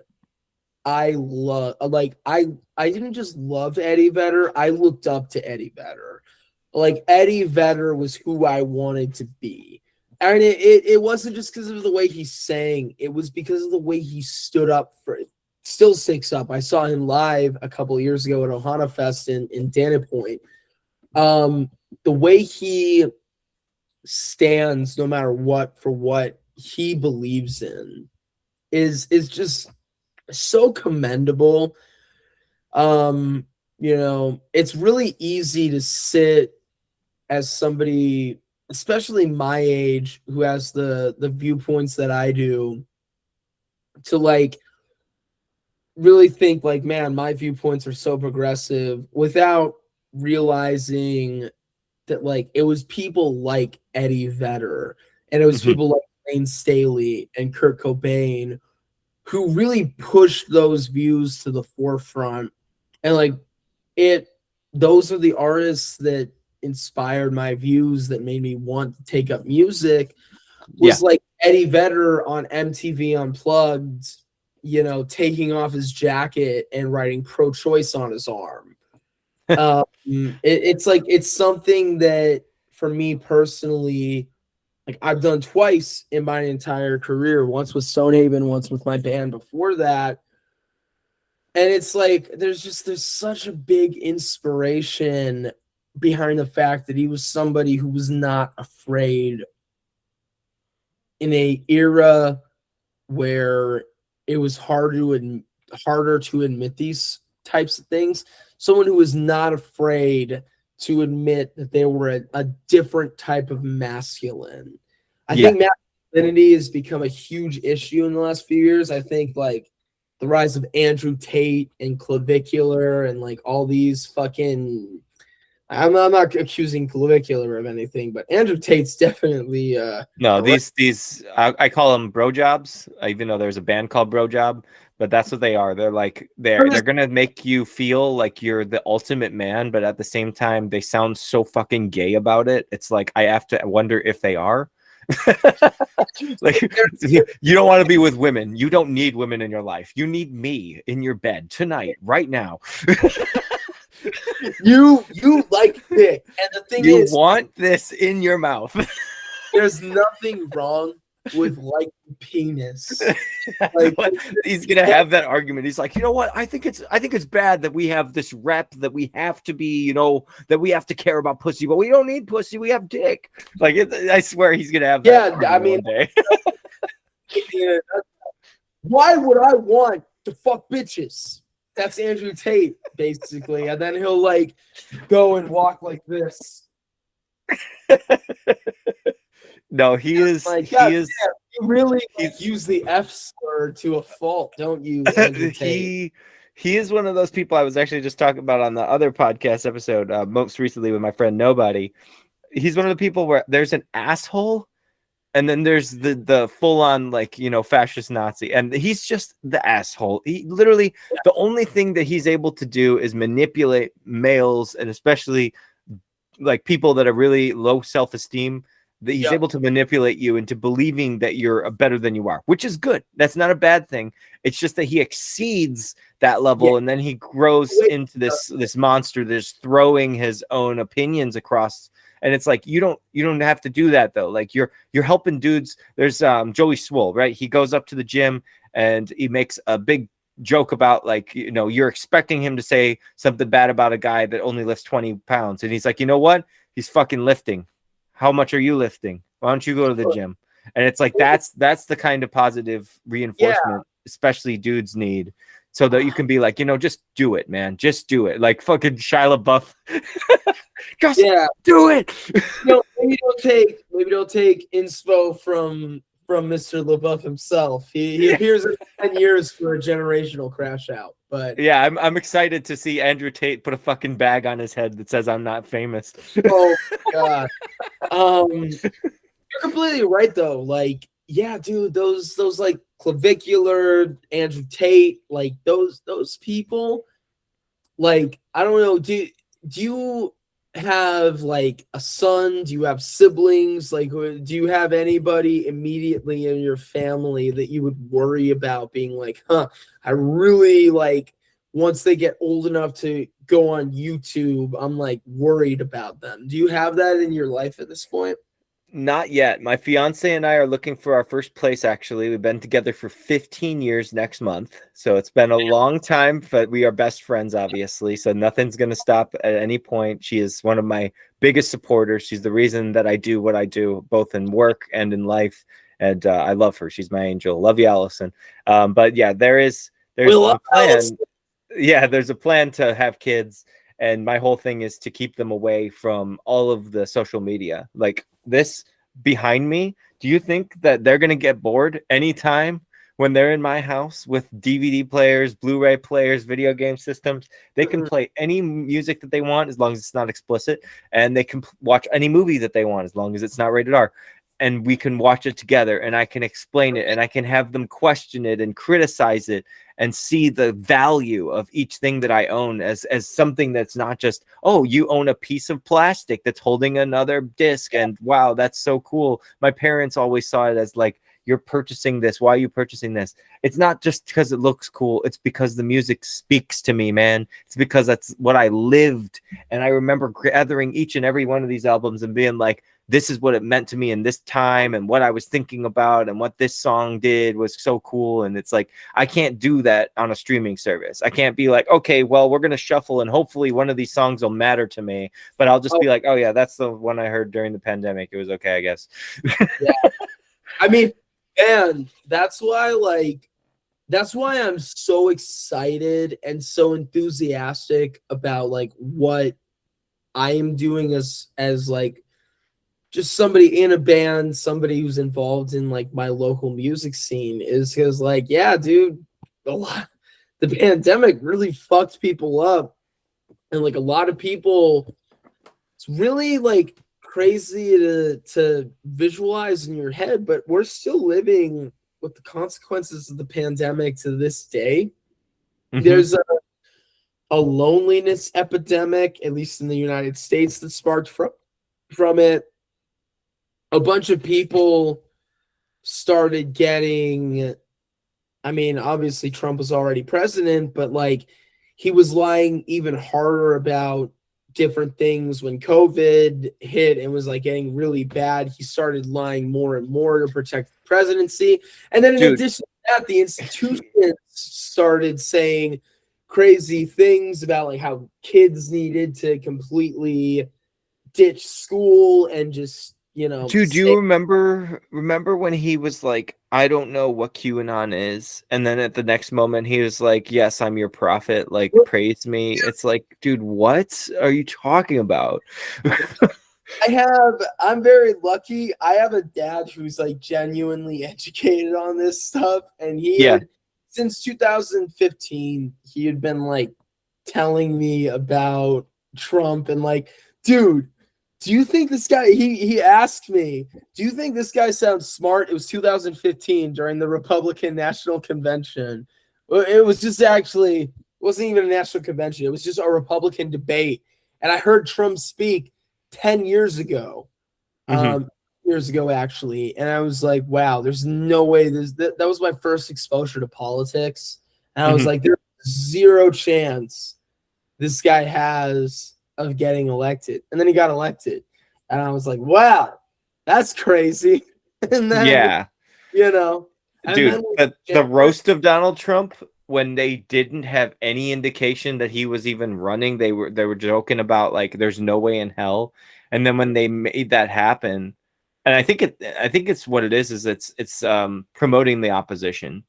B: I didn't just love Eddie Vedder, I looked up to Eddie Vedder. Like Eddie Vedder was who I wanted to be. And it wasn't just because of the way he sang, it was because of the way he stood up for it. Still sticks up. I saw him live a couple of years ago at Ohana Fest in Dana Point. The way he stands no matter what for what he believes in is just so commendable. You know, it's really easy to sit as somebody, especially my age, who has the viewpoints that I do, to like really think like, man, my viewpoints are so progressive, without realizing that like it was people like Eddie Vedder and it was people like Wayne Staley and Kurt Cobain who really pushed those views to the forefront. And like those are the artists that inspired my views, that made me want to take up music, was like Eddie Vedder on MTV Unplugged, you know, taking off his jacket and writing pro-choice on his arm. It's something that for me personally, like I've done twice in my entire career, once with Stonehaven, once with my band before that. And it's like there's such a big inspiration behind the fact that he was somebody who was not afraid in a era where it was harder to admit these types of things. Someone who was not afraid to admit that they were a different type of masculine. I think masculinity has become a huge issue in the last few years. I think like the rise of Andrew Tate and Clavicular and like all these fucking I'm not accusing Clavicular of anything, but Andrew Tate's definitely
A: No, these I call them bro jobs, even though there's a band called Bro Job, but that's what they are. They're like they're gonna make you feel like you're the ultimate man, but at the same time they sound so fucking gay about it. It's like I have to wonder if they are. Like you don't want to be with women. You don't need women in your life. You need me in your bed tonight, right now.
B: you like dick, and the thing
A: You
B: is,
A: want this in your mouth.
B: there's nothing wrong with like penis. Like
A: He's gonna have that argument. He's like, you know what? I think it's bad that we have this rep that we have to be, you know, that we have to care about pussy, but we don't need pussy. We have dick. Like I swear he's gonna have that.
B: Yeah, I mean,
A: one day.
B: Why would I want to fuck bitches? That's Andrew Tate, basically, and then he'll like go and walk like this.
A: No, he is.
B: Like,
A: he is.
B: You really use the F slur to a fault, don't you, Andrew Tate?
A: He is one of those people I was actually just talking about on the other podcast episode, most recently with my friend Nobody. He's one of the people where there's an asshole, and then there's the full on like, you know, fascist Nazi, and he's just the asshole. He literally the only thing that he's able to do is manipulate males, and especially like people that are really low self-esteem. That he's able to manipulate you into believing that you're better than you are, which is good. That's not a bad thing. It's just that he exceeds that level, and then he grows into this monster that's throwing his own opinions across. And it's like you don't have to do that though. Like you're helping dudes. There's Joey Swoll, right? He goes up to the gym and he makes a big joke about, like, you know, you're expecting him to say something bad about a guy that only lifts 20 pounds, and he's like, you know what? He's fucking lifting. How much are you lifting? Why don't you go to the gym? And it's like that's the kind of positive reinforcement, especially dudes need, so that you can be like, you know, just do it, man. Just do it. Like fucking Shia LaBeouf. Just do it.
B: No, maybe don't take inspo from Mr. LaBeouf himself. He appears in 10 years for a generational crash out. But
A: yeah, I'm excited to see Andrew Tate put a fucking bag on his head that says I'm not famous.
B: Oh god. You're completely right though. Like, yeah, dude, those like Clavicular, Andrew Tate, like those people, like, I don't know, do you have like a son? Do you have siblings? Like, do you have anybody immediately in your family that you would worry about being like, I really, like, once they get old enough to go on YouTube, I'm like worried about them? Do you have that in your life at this point?
A: Not yet. My fiance and I are looking for our first place, actually. We've been together for 15 years next month. So it's been a long time, but we are best friends, obviously. So nothing's going to stop at any point. She is one of my biggest supporters. She's the reason that I do what I do, both in work and in life. And I love her. She's my angel. Love you, Allison. But yeah, there's a plan. Allison. Yeah, there's a plan to have kids. And my whole thing is to keep them away from all of the social media. Like this behind me, do you think that they're going to get bored anytime when they're in my house with DVD players, Blu-ray players, video game systems? They can play any music that they want as long as it's not explicit. And they can watch any movie that they want as long as it's not rated R. And we can watch it together, and I can explain it, and I can have them question it and criticize it and see the value of each thing that I own as something that's not just, oh, you own a piece of plastic that's holding another disc, and wow, that's so cool. My parents always saw it as like, you're purchasing this. Why are you purchasing this? It's not just because it looks cool. It's because the music speaks to me, man. It's because that's what I lived. And I remember gathering each and every one of these albums and being like, this is what it meant to me in this time, and what I was thinking about, and what this song did was so cool. And it's like, I can't do that on a streaming service. I can't be like, okay, well, we're going to shuffle and hopefully one of these songs will matter to me. But I'll just be like, oh yeah, that's the one I heard during the pandemic. It was okay, I guess.
B: Yeah. I mean, and that's why I'm so excited and so enthusiastic about like what I am doing as like just somebody in a band, somebody who's involved in like my local music scene, is because, like, yeah, dude, the pandemic really fucked people up. And like a lot of people it's really like crazy to visualize in your head, but we're still living with the consequences of the pandemic to this day.
A: Mm-hmm.
B: There's a loneliness epidemic, at least in the United States, that sparked from it. A bunch of people started getting, I mean, obviously Trump was already president, but like he was lying even harder about different things when COVID hit and was like getting really bad. He started lying more and more to protect the presidency. And then in
A: Dude,
B: addition to that, the institutions started saying crazy things about like how kids needed to completely ditch school and just,
A: do
B: stay.
A: you remember when he was like, I don't know what QAnon is, and then at the next moment he was like, yes, I'm your prophet, like praise me. It's like, dude, what are you talking about?
B: I'm very lucky. I have a dad who's like genuinely educated on this stuff. And he
A: Yeah.
B: had, since 2015, he had been like telling me about Trump and like, dude, do you think this guy, he asked me, do you think this guy sounds smart? It was 2015 during the Republican National Convention. It was just actually, it wasn't even a national convention. It was just a Republican debate. And I heard Trump speak 10 years ago,
A: Mm-hmm.
B: years ago actually, and I was like, wow, there's no way that was my first exposure to politics, and I was
A: Mm-hmm.
B: like, there's zero chance this guy has of getting elected, and then he got elected, and I was like, wow, that's crazy. And then,
A: Yeah.
B: you know, and
A: Dude,
B: then
A: the roast of Donald Trump, when they didn't have any indication that he was even running, they were joking about like there's no way in hell. And then when they made that happen, and I think it's what it is it's promoting the opposition.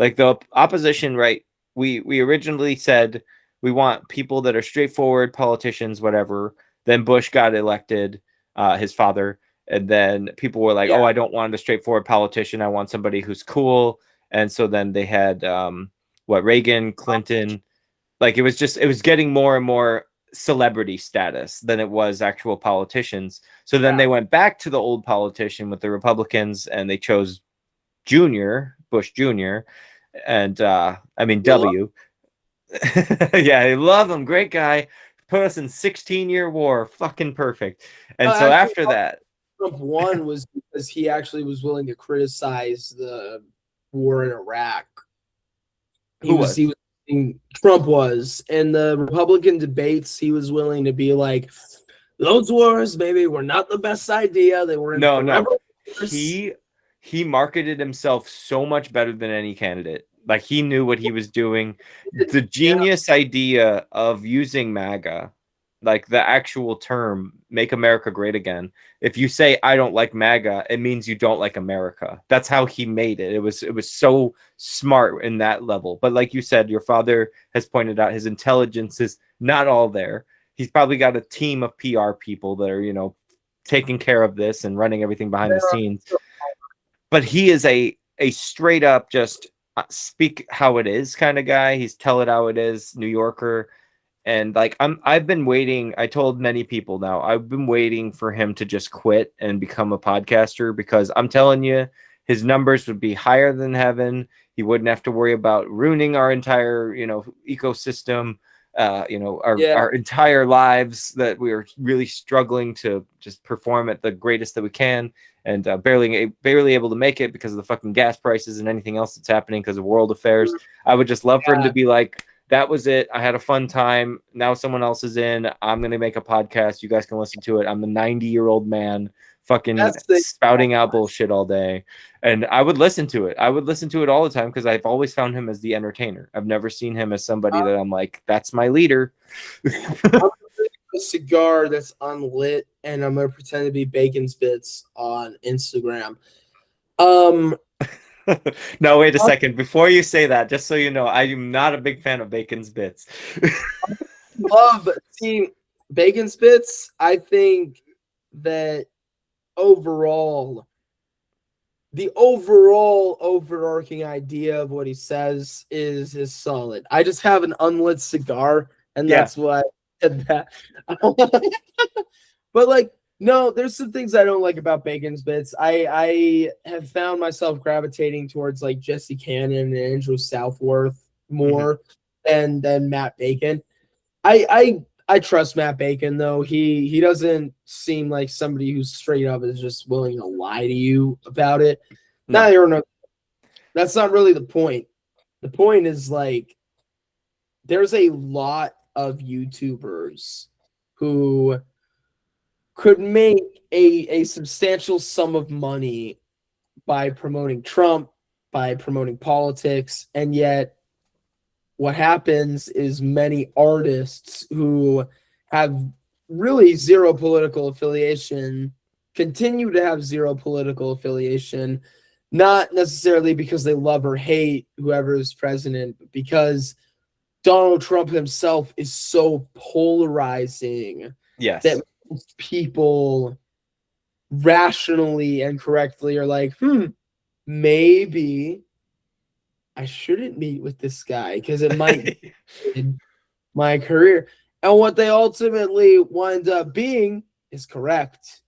A: Like the opposition, right? We originally said we want people that are straightforward politicians, whatever. Then Bush got elected, his father, and then people were like, oh,
B: yeah,
A: I don't want a straightforward politician, I want somebody who's cool. And so then they had Reagan, Clinton. Like it was getting more and more celebrity status than it was actual politicians. So then they went back to the old politician with the Republicans, and they chose Bush Jr. And I mean W. Yeah, I love him, great guy, put us in 16-year war, fucking perfect. And so
B: actually,
A: after that,
B: Trump won was because he actually was willing to criticize the war in Iraq.
A: who was?
B: Trump was in the Republican debates. He was willing to be like, those wars maybe were not the best idea. They were in
A: No.
B: forever wars.
A: He marketed himself so much better than any candidate. Like he knew what he was doing. The
B: Yeah,
A: genius idea of using MAGA, like the actual term, make America great again. If you say I don't like MAGA, it means you don't like America. That's how he made it. It was so smart in that level. But like you said, your father has pointed out his intelligence is not all there. He's probably got a team of PR people that are, taking care of this and running everything behind the scenes. But he is a straight up just speak how it is kind of guy. He's tell it how it is, New Yorker. And like I've been waiting. I told many people now, I've been waiting for him to just quit and become a podcaster, because I'm telling you, his numbers would be higher than heaven. He wouldn't have to worry about ruining our entire, ecosystem, our entire lives that we are really struggling to just perform at the greatest that we can, and barely able to make it because of the fucking gas prices and anything else that's happening because of world affairs. I would just love for him to be like, that was it. I had a fun time. Now someone else is in. I'm going to make a podcast. You guys can listen to it. I'm a 90-year-old man fucking spouting out bullshit all day. And I would listen to it. I would listen to it all the time because I've always found him as the entertainer. I've never seen him as somebody that I'm like, that's my leader.
B: I'm a cigar that's unlit, and I'm gonna pretend to be Bacon's Bits on Instagram.
A: No, wait a second. Before you say that, just so you know, I am not a big fan of Bacon's Bits.
B: See, Bacon's Bits. I think that overall, the overall overarching idea of what he says is solid. I just have an unlit cigar, and
A: Yeah.
B: that's why I said that. But like, no, there's some things I don't like about Bacon's bits. I have found myself gravitating towards like Jesse Cannon and Andrew Southworth more than Matt Bacon. I trust Matt Bacon though. He doesn't seem like somebody who's straight up is just willing to lie to you about it.
A: No.
B: No, that's not really the point. The point is like there's a lot of YouTubers who could make a substantial sum of money by promoting Trump, by promoting politics, and yet what happens is many artists who have really zero political affiliation continue to have zero political affiliation, not necessarily because they love or hate whoever is president, but because Donald Trump himself is so polarizing that most people rationally and correctly are like, maybe I shouldn't meet with this guy because it might end my career. And what they ultimately wind up being is correct.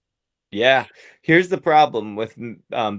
A: Yeah. Here's the problem with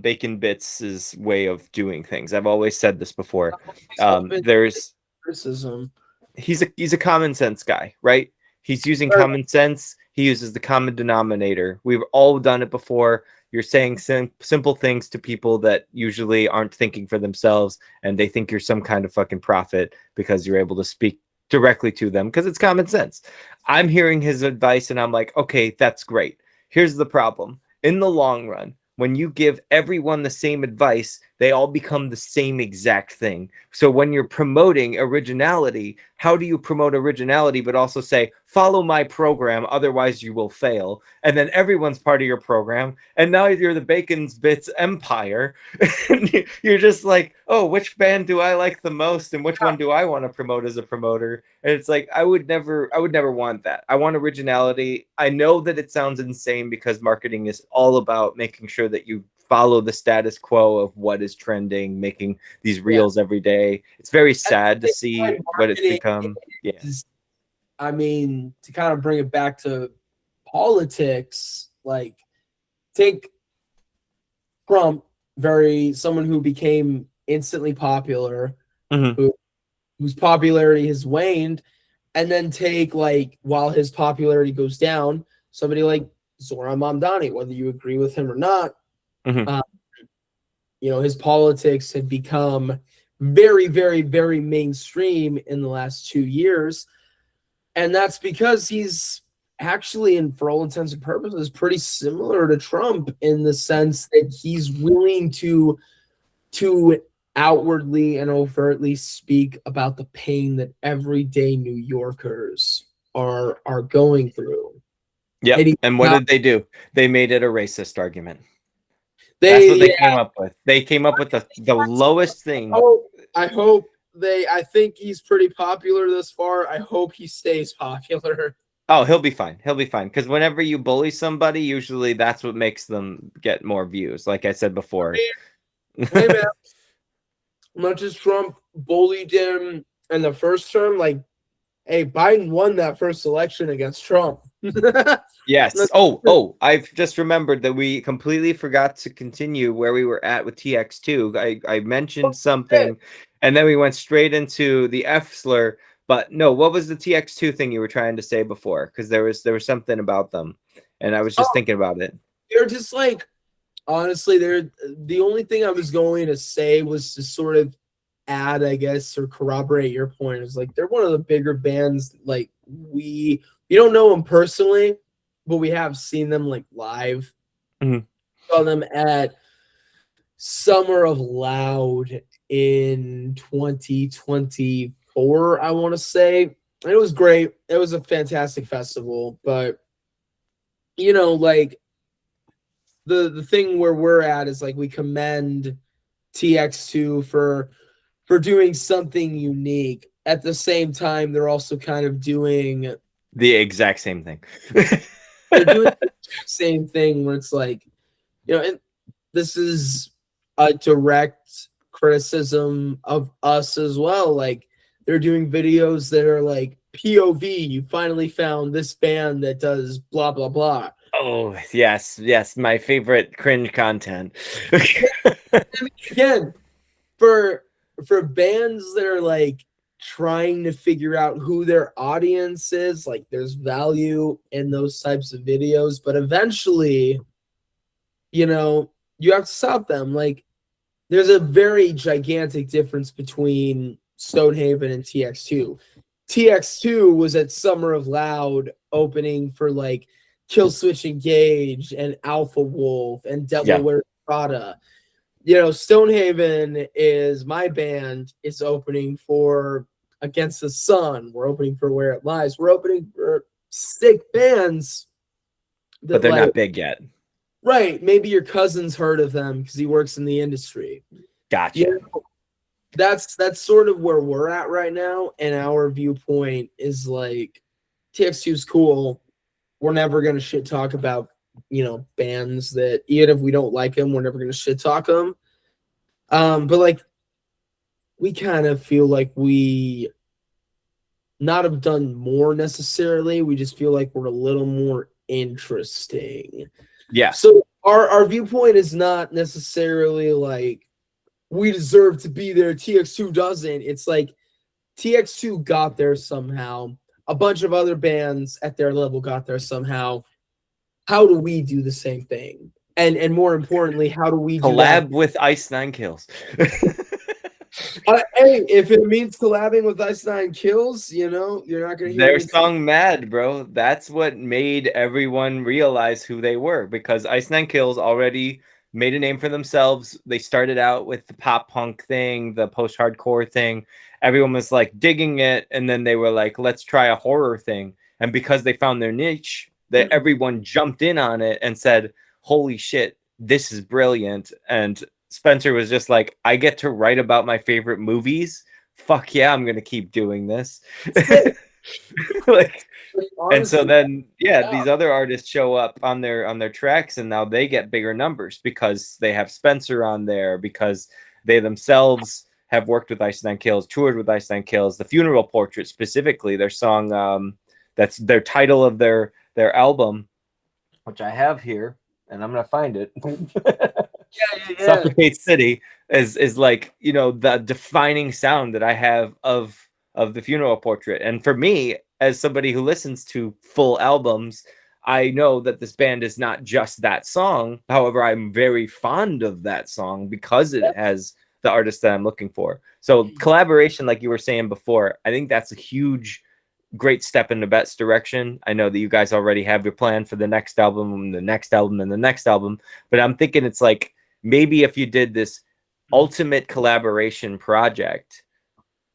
A: Bacon Bits' way of doing things. I've always said this before. There's
B: criticism.
A: He's a common sense guy, right? He's using common sense. He uses the common denominator. We've all done it before. You're saying simple things to people that usually aren't thinking for themselves, and they think you're some kind of fucking prophet because you're able to speak directly to them because it's common sense. I'm hearing his advice and I'm like, okay, that's great. Here's the problem. In the long run, when you give everyone the same advice, they all become the same exact thing. So when you're promoting originality, how do you promote originality but also say, follow my program, otherwise you will fail? And then everyone's part of your program. And now you're the Bacon's Bits empire. You're just like, oh, which band do I like the most? And which one do I want to promote as a promoter? And it's like, I would never want that. I want originality. I know that it sounds insane because marketing is all about making sure that you follow the status quo of what is trending, making these reels every day. It's very sad to see what it's become. Yeah.
B: I mean, to kind of bring it back to politics, like take Trump, someone who became instantly popular, whose popularity has waned, and then take like while his popularity goes down, somebody like Zoran Mamdani, whether you agree with him or not, his politics had become very, very, very mainstream in the last 2 years. And that's because he's actually, and for all intents and purposes, pretty similar to Trump in the sense that he's willing to outwardly and overtly speak about the pain that everyday New Yorkers are going through.
A: Yeah. And what did they do? They made it a racist argument. That's what they came up with. They came up with the lowest thing.
B: I think he's pretty popular thus far. I hope he stays popular.
A: Oh, he'll be fine. He'll be fine. Because whenever you bully somebody, usually that's what makes them get more views. Like I said before.
B: Hey man, much as Trump bullied him in the first term, like, hey, Biden won that first election against Trump.
A: Yes. Oh, I've just remembered that we completely forgot to continue where we were at with TX2. I mentioned something, and then we went straight into the F slur. But no, what was the TX2 thing you were trying to say before? Because there was something about them, and I was just thinking about it.
B: They're just like, honestly, the only thing I was going to say was to sort of add, I guess, or corroborate your point. Is like they're one of the bigger bands. Like we don't know them personally, but we have seen them like live. Saw them at Summer of Loud in 2024, I want to say. And it was great. It was a fantastic festival, but like the thing where we're at is like we commend TX2 for doing something unique. At the same time, they're also kind of doing
A: the exact same thing.
B: They're doing the same thing where it's like, and this is a direct criticism of us as well. Like they're doing videos that are like POV, you finally found this band that does blah blah blah.
A: Oh, yes, yes, my favorite cringe content.
B: Again, for bands that are like trying to figure out who their audience is, like there's value in those types of videos, but eventually, you know, you have to stop them. Like there's a very gigantic difference between Stonehaven and TX2. TX2 was at Summer of Loud opening for like Kill Switch Engage and Alpha Wolf and Devil
A: Yeah,
B: Wears Prada. You know, Stonehaven is my band is opening for Against the Sun. We're opening for Where It Lies. We're opening for sick bands
A: but
B: that
A: they're
B: like
A: not big yet.
B: right. Maybe your cousin's heard of them because he works in the industry.
A: Gotcha.
B: You know, that's sort of where we're at right now, and our viewpoint is like TX2 is cool. We're never gonna shit talk about bands that even if we don't like them, we're never gonna shit talk them. But like we kind of feel like we not have done more necessarily. We just feel like we're a little more interesting.
A: Yeah.
B: So our viewpoint is not necessarily like we deserve to be there. TX2 doesn't. It's like TX2 got there somehow. A bunch of other bands at their level got there somehow. How do we do the same thing? And more importantly, how do we do that?
A: Collab with Ice Nine Kills.
B: Hey, if it means collabing with Ice Nine Kills, you're not gonna hear
A: Their
B: me.
A: song Mad, bro. That's what made everyone realize who they were, because Ice Nine Kills already made a name for themselves. They started out with the pop punk thing, the post hardcore thing. Everyone was like digging it, and then they were like, let's try a horror thing. And because they found their niche, that everyone jumped in on it and said, holy shit, this is brilliant. And Spencer was just like, I get to write about my favorite movies. Fuck yeah, I'm gonna keep doing this. Like, and so
B: Honestly,
A: then
B: yeah.
A: these other artists show up on their tracks, and now they get bigger numbers because they have Spencer on there, because they themselves have worked with Ice Nine Kills, toured with Ice Nine Kills. The Funeral Portrait specifically, their song, that's their title of their album, which I have here, and I'm gonna find it.
B: Yeah.
A: Suffocate City is like, the defining sound that I have of the Funeral Portrait. And for me, as somebody who listens to full albums, I know that this band is not just that song. However, I'm very fond of that song because it has the artist that I'm looking for. So collaboration, like you were saying before, I think that's a huge, great step in the best direction. I know that you guys already have your plan for the next album and the next album and the next album, but I'm thinking it's like, maybe if you did this ultimate collaboration project,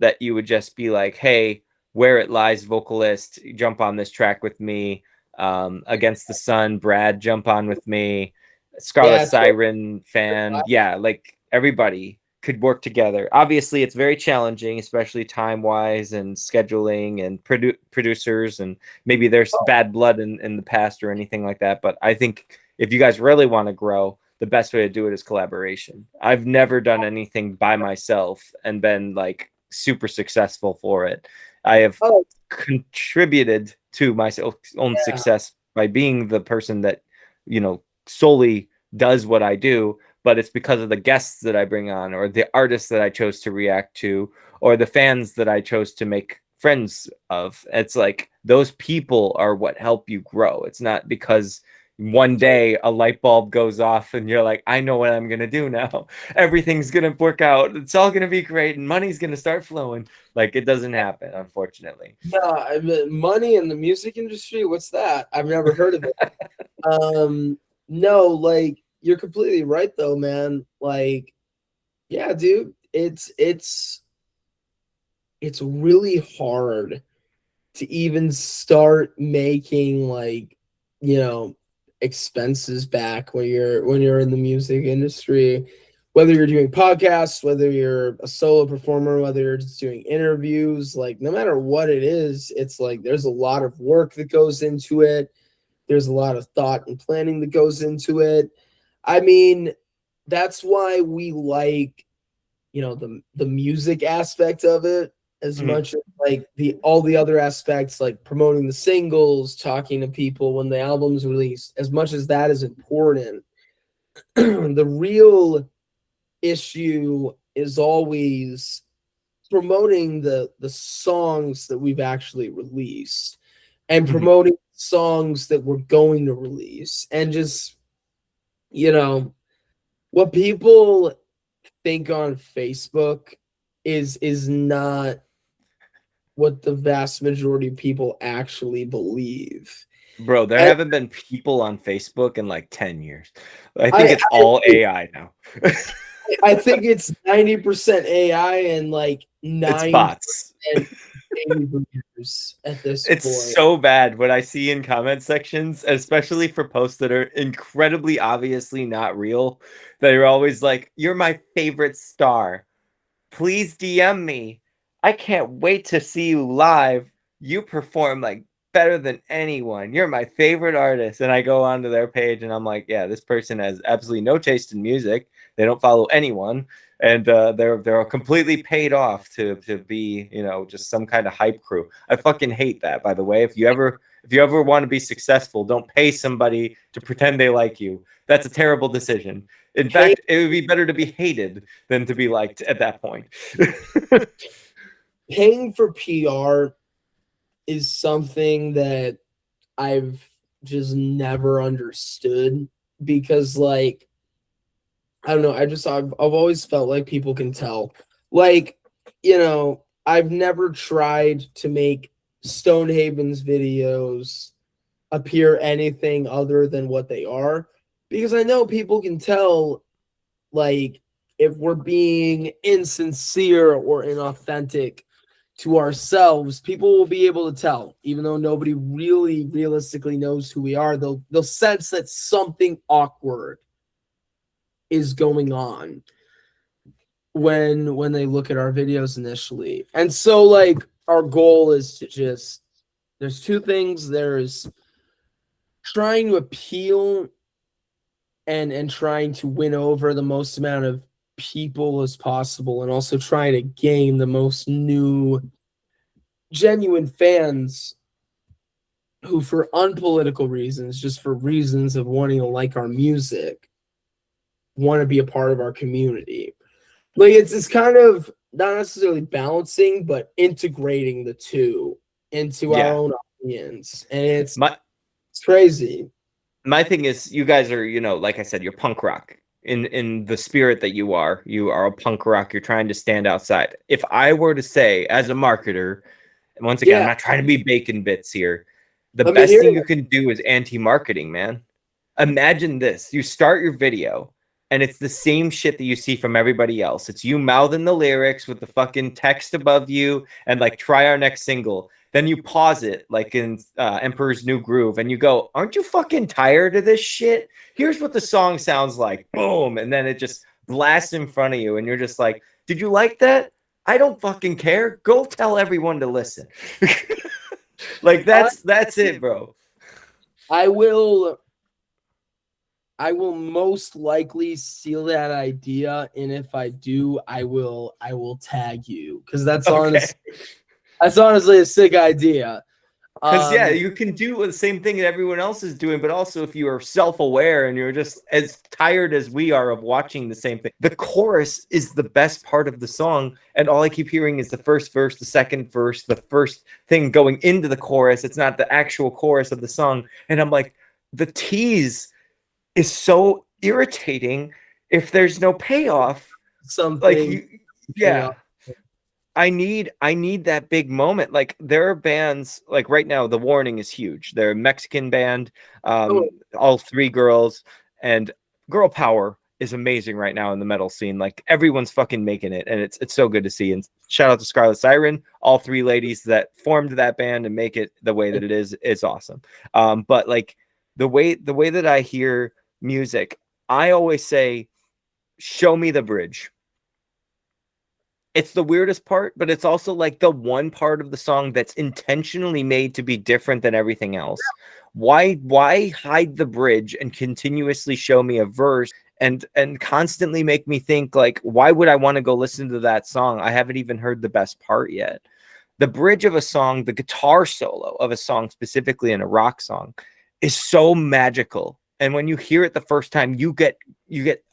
A: that you would just be like, hey, Where It Lies vocalist, jump on this track with me. Against the Sun, Brad, jump on with me. Scarlet Siren fan. Yeah, like everybody could work together. Obviously, it's very challenging, especially time-wise and scheduling and producers, and maybe there's bad blood in the past or anything like that. But I think if you guys really want to grow, the best way to do it is collaboration. I've never done anything by myself and been like super successful for it. I have contributed to my own success by being the person that, solely does what I do, but it's because of the guests that I bring on, or the artists that I chose to react to, or the fans that I chose to make friends of. It's like those people are what help you grow. It's not because one day a light bulb goes off and you're like, I know what I'm gonna do now. Everything's gonna work out. It's all gonna be great and money's gonna start flowing. Like, it doesn't happen, unfortunately.
B: No, money in the music industry, what's that? I've never heard of it. No, like you're completely right though, man. Like, yeah, dude, it's really hard to even start making like, expenses back when you're in the music industry, whether you're doing podcasts, whether you're a solo performer, whether you're just doing interviews, like no matter what it is, it's like there's a lot of work that goes into it. There's a lot of thought and planning that goes into it. I mean, that's why we like, the music aspect of it. as
A: Mhm.
B: much as like all the other aspects, like promoting the singles, talking to people when the album's released, as much as that is important, the real issue is always promoting the songs that we've actually released and
A: Mhm.
B: promoting songs that we're going to release, and just, you know, what people think on Facebook is not what the vast majority of people actually believe.
A: Bro, there
B: And
A: haven't been people on Facebook in like 10 years. I think
B: I
A: it's all AI now.
B: I think it's 90% AI and like
A: It's
B: 9%
A: bots.
B: baby boomers at this
A: It's
B: point.
A: so bad what I see in comment sections, especially for posts that are incredibly obviously not real. They're always like, "You're my favorite star. Please DM me. I can't wait to see you live. You perform like better than anyone. You're my favorite artist." And I go onto their page and I'm like, yeah, this person has absolutely no taste in music. They don't follow anyone, and they're completely paid off to be, you know, just some kind of hype crew. I fucking hate that. By the way, if you ever want to be successful, don't pay somebody to pretend they like you. That's a terrible decision. In
B: Paying,
A: fact, it would be better to be hated than to be liked at that point.
B: paying for PR is something that I've just never understood, because like, I don't know, I've always felt like people can tell. Like, I've never tried to make Stonehaven's videos appear anything other than what they are, because I know people can tell, like, if we're being insincere or inauthentic to ourselves. People will be able to tell, even though nobody really realistically knows who we are. They'll sense that something awkward is going on when they look at our videos initially. And so, like, our goal is to just, there's two things. There's trying to appeal and trying to win over the most amount of people as possible, and also trying to gain the most new genuine fans who, for unpolitical reasons, just for reasons of wanting to like our music, want to be a part of our community. Like, it's kind of not necessarily balancing, but integrating the two into our
A: Yeah.
B: own opinions. And
A: My
B: it's crazy.
A: my thing is, you guys are, you know, like I said, you're punk rock in the spirit that you are. You are a punk rock. You're trying to stand outside. If I were to say, as a marketer, and once again, I'm
B: Yeah,
A: not trying to be bacon bits here, the
B: let me
A: best
B: hear
A: thing you
B: it.
A: can do is anti-marketing, man. Imagine this. You start your video and it's the same shit that you see from everybody else. It's you mouthing the lyrics with the fucking text above you and like, try our next single. Then you pause it like in Emperor's New Groove and you go, aren't you fucking tired of this shit? Here's what the song sounds like. Boom. And then it just blasts in front of you and you're just like, did you like that? I don't fucking care. Go tell everyone to listen. Like,
B: I,
A: that's it, bro.
B: I will I will most likely steal that idea, and if I do, I will tag you, because
A: Okay.
B: that's honestly a sick idea.
A: Because, yeah,
B: Um,
A: you can do the same thing that everyone else is doing, but also if you are self-aware and you're just as tired as we are of watching the same thing. The chorus is the best part of the song, and all I keep hearing is the first verse, the second verse, the first thing going into the chorus. It's not the actual chorus of the song. And I'm like, the tease is so irritating if there's no payoff. Like,
B: something pay
A: yeah.
B: off.
A: I need that big moment. Like, there are bands like right now, The Warning is huge. They're a Mexican band,
B: Oh,
A: all three girls, and girl power is amazing right now in the metal scene. Like, everyone's fucking making it, and it's so good to see. And shout out to Scarlet Siren, all three ladies that formed that band and make it the way that it is awesome. But like, the way that I hear music, I always say, show me the bridge. It's the weirdest part, but it's also like the one part of the song that's intentionally made to be different than everything else. Why hide the bridge and continuously show me a verse and constantly make me think, like, why would I want to go listen to that song? I haven't even heard the best part yet. The bridge of a song, the guitar solo of a song, specifically in a rock song, is so magical. And when you hear it the first time, you get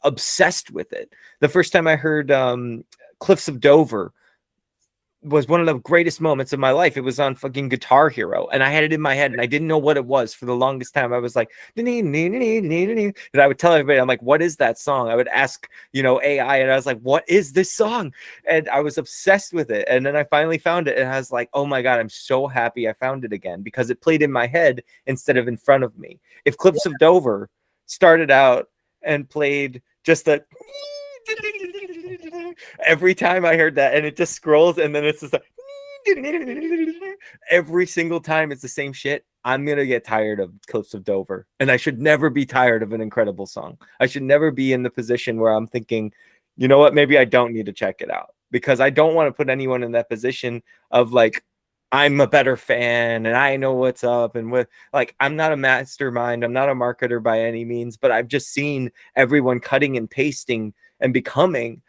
A: obsessed with it. The first time I heard Cliffs of Dover was one of the greatest moments of my life. It was on fucking Guitar Hero, and I had it in my head, and I didn't know what it was for the longest time. I was like, and I would tell everybody, I'm like, what is that song? I would ask, AI, and I was like, what is this song? And I was obsessed with it. And then I finally found it, and I was like, oh my God, I'm so happy I found it again, because it played in my head instead of in front of me. If Cliffs of Dover started out and played just the every time I heard that, and it just scrolls, and then it's just like every single time it's the same shit, I'm gonna get tired of Cliffs of Dover. And I should never be tired of an incredible song. I should never be in the position where I'm thinking, you know what, maybe I don't need to check it out, because I don't want to put anyone in that position of like, I'm a better fan and I know what's up. And with, like, I'm not a mastermind, I'm not a marketer by any means, but I've just seen everyone cutting and pasting and becoming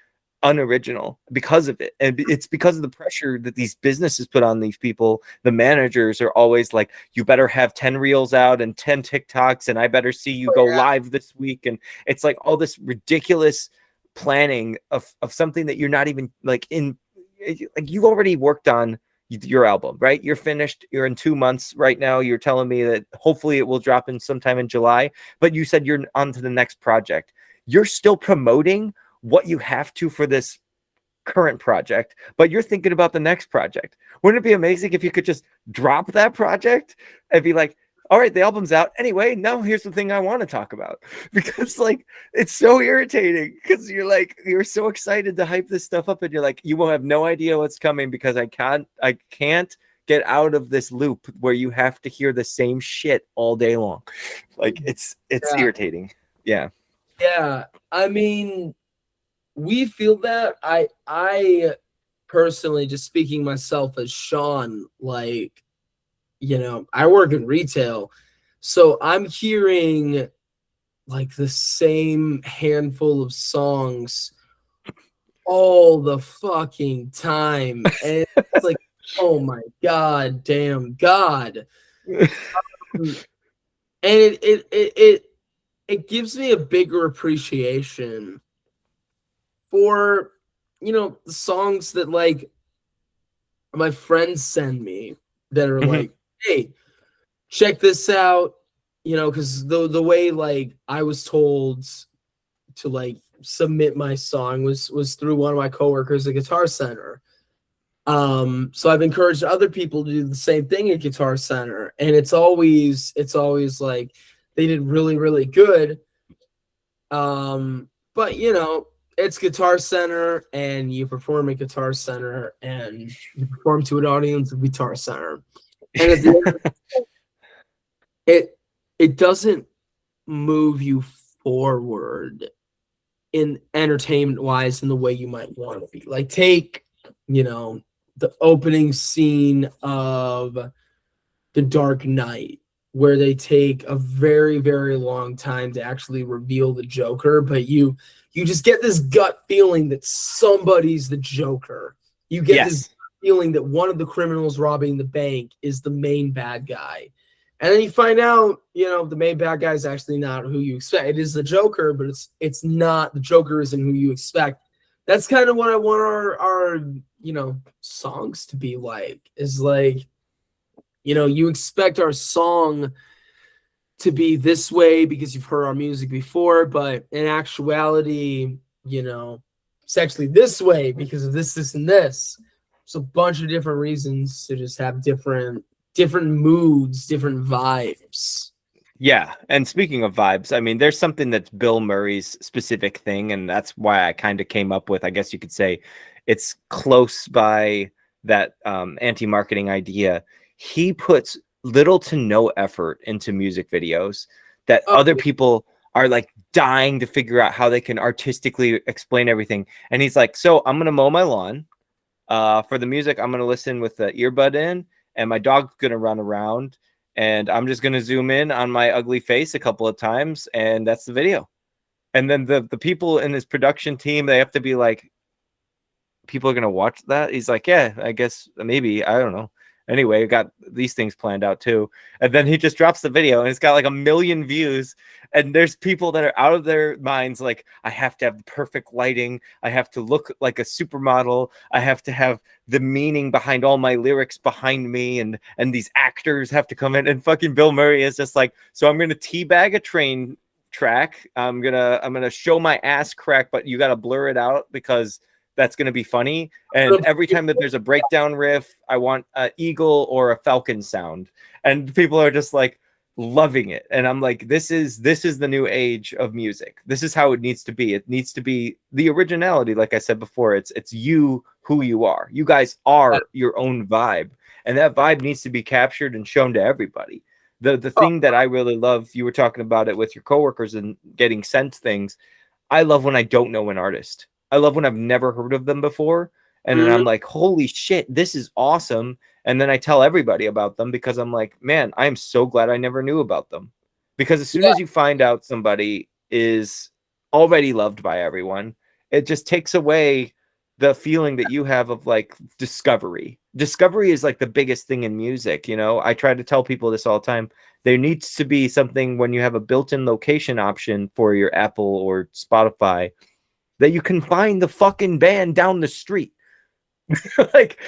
A: unoriginal because of it. And it's because of the pressure that these businesses put on these people. The managers are always like, you better have 10 reels out and 10 TikToks, and I better see you go live this week. And it's like all this ridiculous planning of something that you're not even like in. Like, you've already worked on your album, right? You're finished. You're in 2 months right now. You're telling me that hopefully it will drop in sometime in July, but you said you're on to the next project. You're still promoting what you have to for this current project, but you're thinking about the next project. Wouldn't it be amazing if you could just drop that project and be like, all right, the album's out anyway, now here's the thing I want to talk about? Because like, it's so irritating, because you're so excited to hype this stuff up, and you're like, you will have no idea what's coming, because I can't get out of this loop where you have to hear the same shit all day long. Like, it's irritating. Yeah.
B: I mean, we feel that. I personally, just speaking myself as Sean, like, I work in retail, so I'm hearing like the same handful of songs all the fucking time, and it's like, oh my God, damn God. And it gives me a bigger appreciation for, the songs that like my friends send me that are like, hey, check this out, because the way like I was told to like submit my song was through one of my coworkers at Guitar Center. So I've encouraged other people to do the same thing at Guitar Center, and it's always like they did really, really good. But it's Guitar Center, and you perform at Guitar Center, and you perform to an audience of Guitar Center. And at the end of the day, it doesn't move you forward in entertainment wise in the way you might want to be. Like, take, the opening scene of The Dark Knight, where they take a very, very long time to actually reveal the Joker, but you just get this gut feeling that somebody's the Joker. You get this feeling that one of the criminals robbing the bank is the main bad guy. And then you find out, the main bad guy is actually not who you expect. It is the Joker, but it's not. The Joker isn't who you expect. That's kind of what I want our songs to be like. Is like, you expect our song to be this way because you've heard our music before, but in actuality, it's actually this way because of this, this, and this. It's a bunch of different reasons to just have different moods, different vibes.
A: Yeah. And speaking of vibes, I mean, there's something that's Bill Murray's specific thing, and that's why I kind of came up with, I guess you could say, it's close by that anti-marketing idea. He puts little to no effort into music videos that other people are like dying to figure out how they can artistically explain everything. And he's like, so I'm going to mow my lawn. For the music, I'm going to listen with the earbud in, and my dog's going to run around, and I'm just going to zoom in on my ugly face a couple of times, and that's the video. And then the people in his production team, they have to be like, people are gonna watch that. He's like, yeah, I guess maybe, I don't know. Anyway, got these things planned out too. And then he just drops the video and it's got like 1 million views. And there's people that are out of their minds, like, I have to have the perfect lighting, I have to look like a supermodel, I have to have the meaning behind all my lyrics behind me, and these actors have to come in. And fucking Bill Murray is just like, so I'm gonna teabag a train track, I'm gonna show my ass crack, but you gotta blur it out because that's going to be funny. And every time that there's a breakdown riff, I want an eagle or a falcon sound. And people are just like loving it. And I'm like, this is the new age of music. This is how it needs to be. It needs to be the originality. Like I said before, it's you, who you are. You guys are your own vibe. And that vibe needs to be captured and shown to everybody. The thing that I really love, you were talking about it with your coworkers and getting sent things. I love when I don't know an artist. I love when I've never heard of them before. And then I'm like, holy shit, this is awesome. And then I tell everybody about them because I'm like, man, I am so glad I never knew about them. Because as soon as you find out somebody is already loved by everyone, it just takes away the feeling that you have of like discovery. Discovery is like the biggest thing in music. You know, I try to tell people this all the time. There needs to be something when you have a built-in location option for your Apple or Spotify, that you can find the fucking band down the street. Like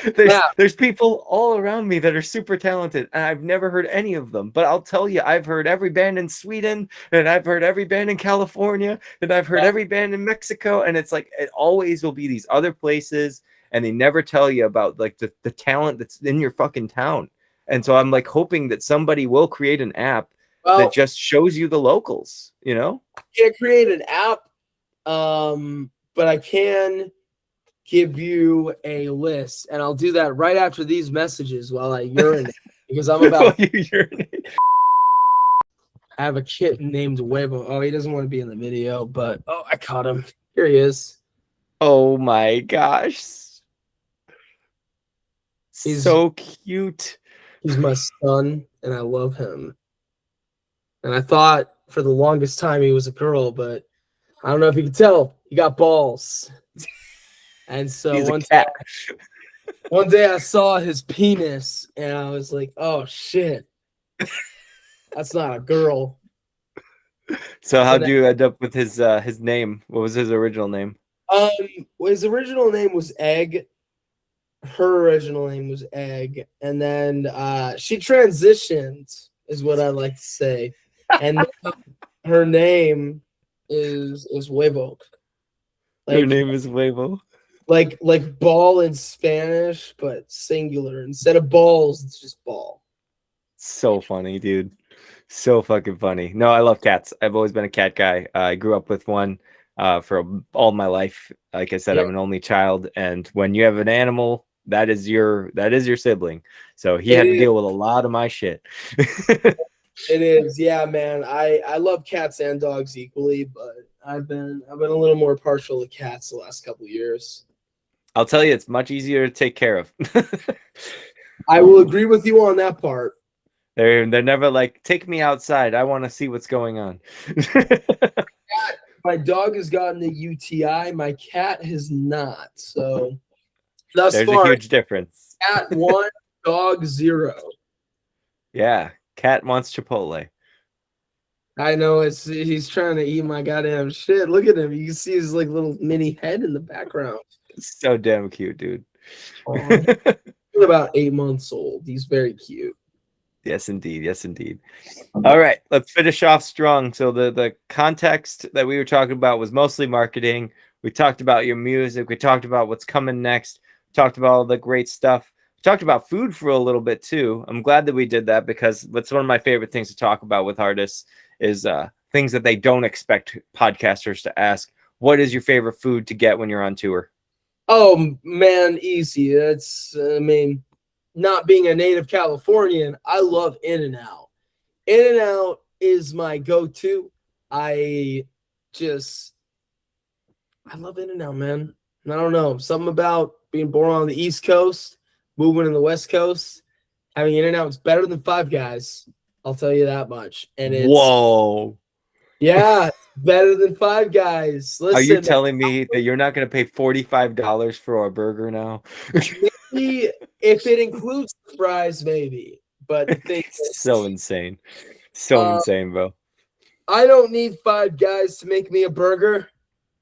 A: there's people all around me that are super talented and I've never heard any of them, but I'll tell you, I've heard every band in Sweden, and I've heard every band in California, and I've heard every band in Mexico. And it's like, it always will be these other places, and they never tell you about like the talent that's in your fucking town. And so I'm like hoping that somebody will create an app that just shows you the locals, you know?
B: I can't create an app, but I can give you a list, and I'll do that right after these messages while I urinate, because I'm about
A: urinate.
B: I have a kitten named Huevo. Oh, he doesn't want to be in the video, but I caught him. Here he is.
A: Oh my gosh. He's so cute.
B: He's my son, and I love him. And I thought for the longest time he was a girl, but I don't know if you can tell. He got balls. And so one day I saw his penis, and I was like, oh, shit. That's not a girl.
A: So how'd you end up with his name? What was his original name?
B: His original name was Egg. Her original name was Egg. And then she transitioned, is what I like to say. And her name is Huevo.
A: Her name is Huevo.
B: Like ball in Spanish, but singular. Instead of balls, it's just ball.
A: So funny, dude. So fucking funny. No, I love cats. I've always been a cat guy. I grew up with one for all my life. Like I said, I'm an only child, and when you have an animal, that is your sibling. So he had to deal with a lot of my shit.
B: It is, yeah, man. I love cats and dogs equally, but I've been a little more partial to cats the last couple of years.
A: I'll tell you, it's much easier to take care of.
B: I will agree with you on that part.
A: They're never like, take me outside, I want to see what's going on.
B: My dog has gotten a UTI. My cat has not. So thus
A: there's
B: far,
A: a huge difference.
B: Cat 1, dog 0.
A: Yeah, cat wants Chipotle.
B: I know he's trying to eat my goddamn shit. Look at him. You can see his like little mini head in the background.
A: So damn cute, dude.
B: He's about 8 months old. He's very cute.
A: Yes, indeed. Yes, indeed. All right, let's finish off strong. So the context that we were talking about was mostly marketing. We talked about your music. We talked about what's coming next. We talked about all the great stuff. We talked about food for a little bit too. I'm glad that we did that, because that's one of my favorite things to talk about with artists is things that they don't expect podcasters to ask. What is your favorite food to get when you're on tour?
B: Oh man, easy. That's not being a native Californian, I love In-N-Out. In-N-Out is my go-to. I love In-N-Out, man. I don't know. Something about being born on the East Coast, moving in the West Coast, having In-N-Out is better than Five Guys. I'll tell you that much. And it's
A: whoa.
B: Yeah, better than Five Guys.
A: Are you
B: Listen,
A: telling me that you're not going to pay $45 for a burger now?
B: maybe if it includes fries, maybe. But the thing
A: So
B: is,
A: insane. So
B: uh,
A: insane, bro.
B: I don't need Five Guys to make me a burger.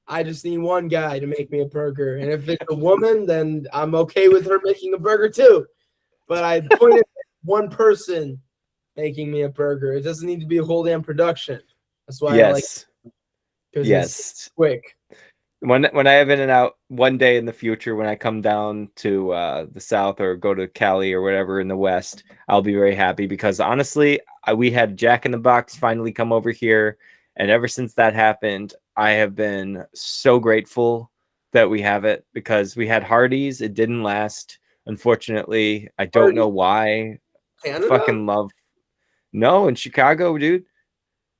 B: I just need one guy to make me a burger. And if it's a woman, then I'm okay with her making a burger too. But I pointed at one person making me a burger. It doesn't need to be a whole damn production. That's why I like
A: Yes.
B: because it's
A: Yes.
B: quick.
A: When I have In-N-Out one day in the future, when I come down to the South or go to Cali or whatever in the West, I'll be very happy because honestly, we had Jack in the Box finally come over here. And ever since that happened, I have been so grateful that we have it because we had Hardee's. It didn't last, unfortunately. I don't know
B: Hardy,
A: why. I
B: Canada?
A: fucking love. No, in Chicago, dude.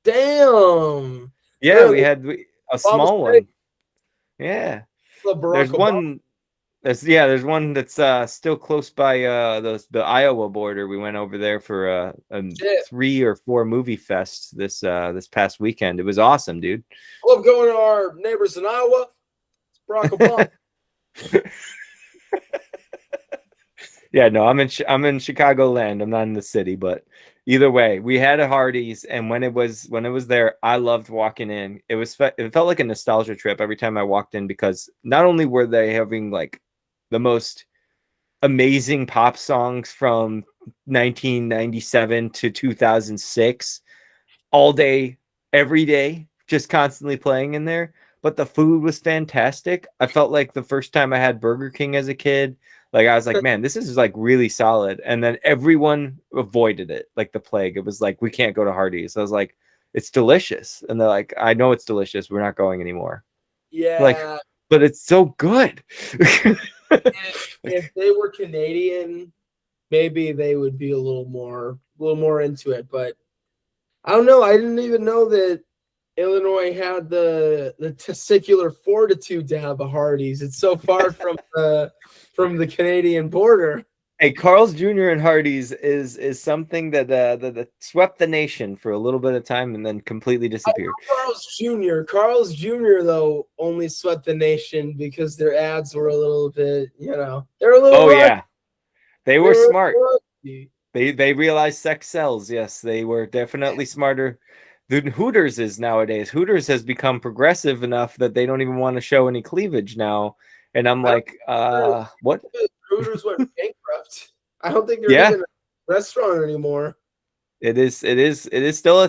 B: Damn.
A: Yeah, we
B: Really?
A: had a
B: Obama
A: small
B: State?
A: one. Yeah.
B: Love Barack
A: There's
B: Obama.
A: one there's one that's still close by the Iowa border. We went over there for a
B: Shit.
A: 3 or 4 movie fest this past weekend. It was awesome, dude.
B: I love going to our neighbors in Iowa. It's Barack Obama.
A: Yeah, no, I'm in Chicago land. I'm not in the city, but either way, we had a Hardee's, and when it was there, I loved walking in. It felt like a nostalgia trip every time I walked in because not only were they having like the most amazing pop songs from 1997 to 2006 all day, every day, just constantly playing in there. But the food was fantastic. I felt like the first time I had Burger King as a kid, like I was like, man, this is like really solid. And then everyone avoided it like the plague. It was like, we can't go to Hardee's. I was like, it's delicious. And they're like, I know it's delicious. We're not going anymore. Like,
B: Yeah.
A: but it's so good.
B: If they were Canadian, maybe they would be a little more into it. But I don't know. I didn't even know that Illinois had the testicular fortitude to have a Hardee's. It's so far from the Canadian border.
A: Hey, Carl's Jr. and Hardee's is something that swept the nation for a little bit of time and then completely disappeared.
B: Carl's Jr. Carl's Jr. though only swept the nation because their ads were a little bit, they're a little
A: Oh
B: rusty.
A: yeah, they were
B: They were
A: smart.
B: rusty.
A: They realized sex sells. Yes, they were definitely smarter than Hooters is nowadays. Hooters has become progressive enough that they don't even want to show any cleavage now. And I'm like, what?
B: Hooters went bankrupt. I don't think they're
A: Yeah,
B: even a restaurant anymore.
A: it is still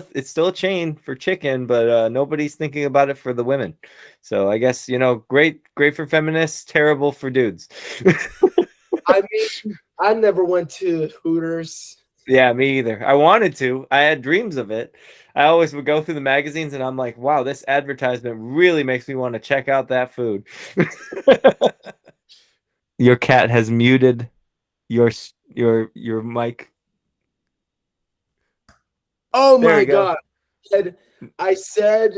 A: a chain for chicken, but nobody's thinking about it for the women. So I guess great for feminists, terrible for dudes.
B: I mean, I never went to Hooters.
A: Yeah, me either. I wanted to. I had dreams of it. I always would go through the magazines and I'm like, wow, this advertisement really makes me want to check out that food. Your cat has muted your mic.
B: Oh
A: There
B: my
A: we go.
B: God. I said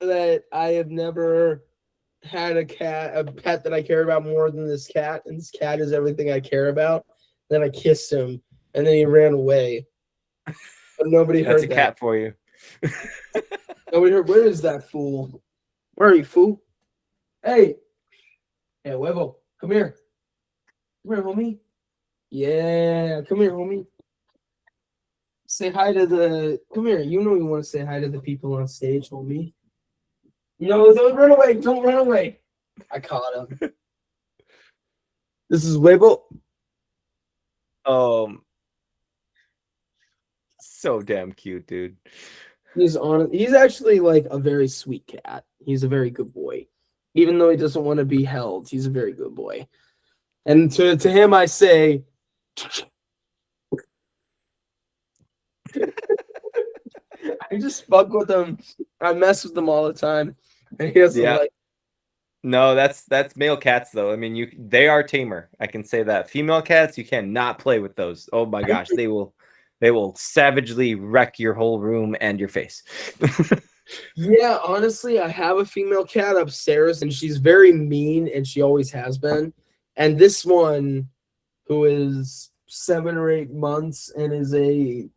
B: that I have never had a pet that I care about more than this cat, and this cat is everything I care about. Then I kissed him, and then he ran away. But nobody
A: That's
B: heard
A: a
B: that.
A: cat for you.
B: Nobody heard. Where is that fool? Where are you, fool? Hey, Huevo, come here. Come here, homie. Yeah, come here, homie. Say hi to the. Come here. You know you want to say hi to the people on stage, homie. No, don't run away. Don't run away. I caught him. This is Huevo.
A: So damn cute, dude.
B: He's actually like a very sweet cat. He's a very good boy. Even though he doesn't want to be held, he's a very good boy. And to him I say I just fuck with him. I mess with him all the time. And he doesn't
A: Yeah.
B: like
A: No, that's male cats though. I mean, they are tamer. I can say that. Female cats, you cannot play with those. Oh my gosh, they will savagely wreck your whole room and your face.
B: Yeah, honestly, I have a female cat upstairs and she's very mean and she always has been. And this one, who is 7 or 8 months and is a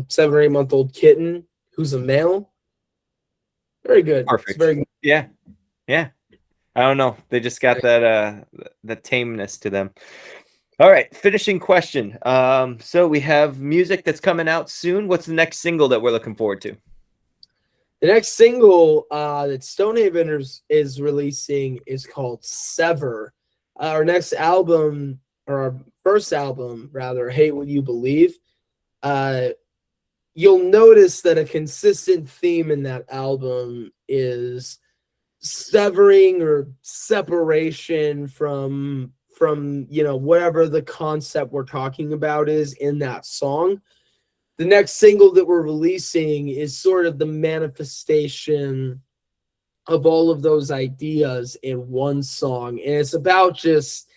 B: 7 or 8 month old kitten who's a male, Very good.
A: Perfect.
B: It's very good.
A: Yeah. Yeah. I don't know. They just got that tameness to them. All right, finishing question. So we have music that's coming out soon. What's the next single that we're looking forward to?
B: The next single that Stonehaven is releasing is called Sever. Our next album, or our first album, rather, Hate What You Believe. You'll notice that a consistent theme in that album is severing or separation from whatever the concept we're talking about is in that song. The next single that we're releasing is sort of the manifestation of all of those ideas in one song, and it's about just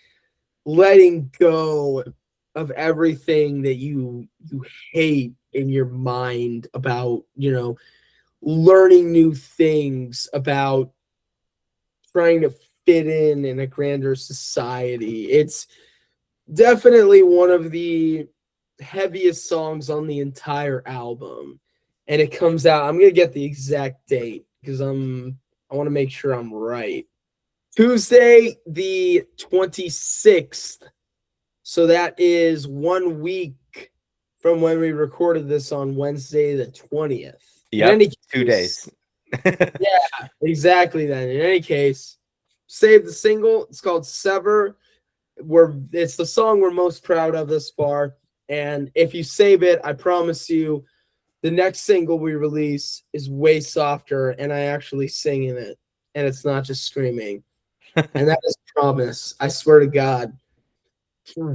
B: letting go of everything that you hate in your mind about, learning new things, about trying to fit in a grander society. It's definitely one of the heaviest songs on the entire album, and it comes out. I'm gonna get the exact date because I want to make sure I'm right. Tuesday the 26th. So that is 1 week from when we recorded this on Wednesday the 20th.
A: Yeah, 2 days.
B: Yeah, exactly. Then, in any case, save the single. It's called Sever. It's the song we're most proud of this far. And if you save it, I promise you, the next single we release is way softer, and I actually sing in it, and it's not just screaming. And that is a promise. I swear to God.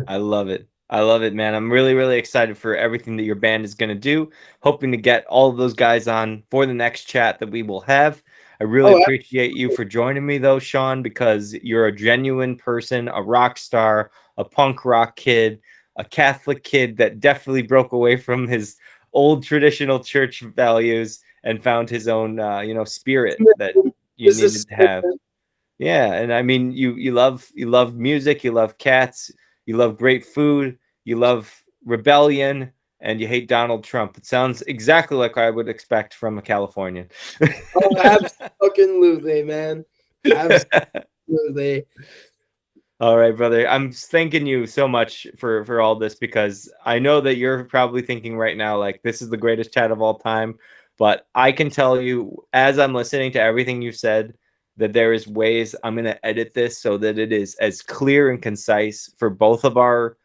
A: I love it. I love it, man. I'm really, really excited for everything that your band is going to do. Hoping to get all of those guys on for the next chat that we will have. I really appreciate you for joining me, though, Sean, because you're a genuine person, a rock star, a punk rock kid, a Catholic kid that definitely broke away from his old traditional church values and found his own, spirit that you needed to have. Yeah, and I mean, you love music, you love cats, you love great food, you love rebellion, and you hate Donald Trump. It sounds exactly like I would expect from a Californian.
B: Oh, absolutely, man. Absolutely.
A: All right, brother. I'm thanking you so much for all this, because I know that you're probably thinking right now, like, this is the greatest chat of all time. But I can tell you, as I'm listening to everything you said, that there is ways I'm going to edit this so that it is as clear and concise for both of our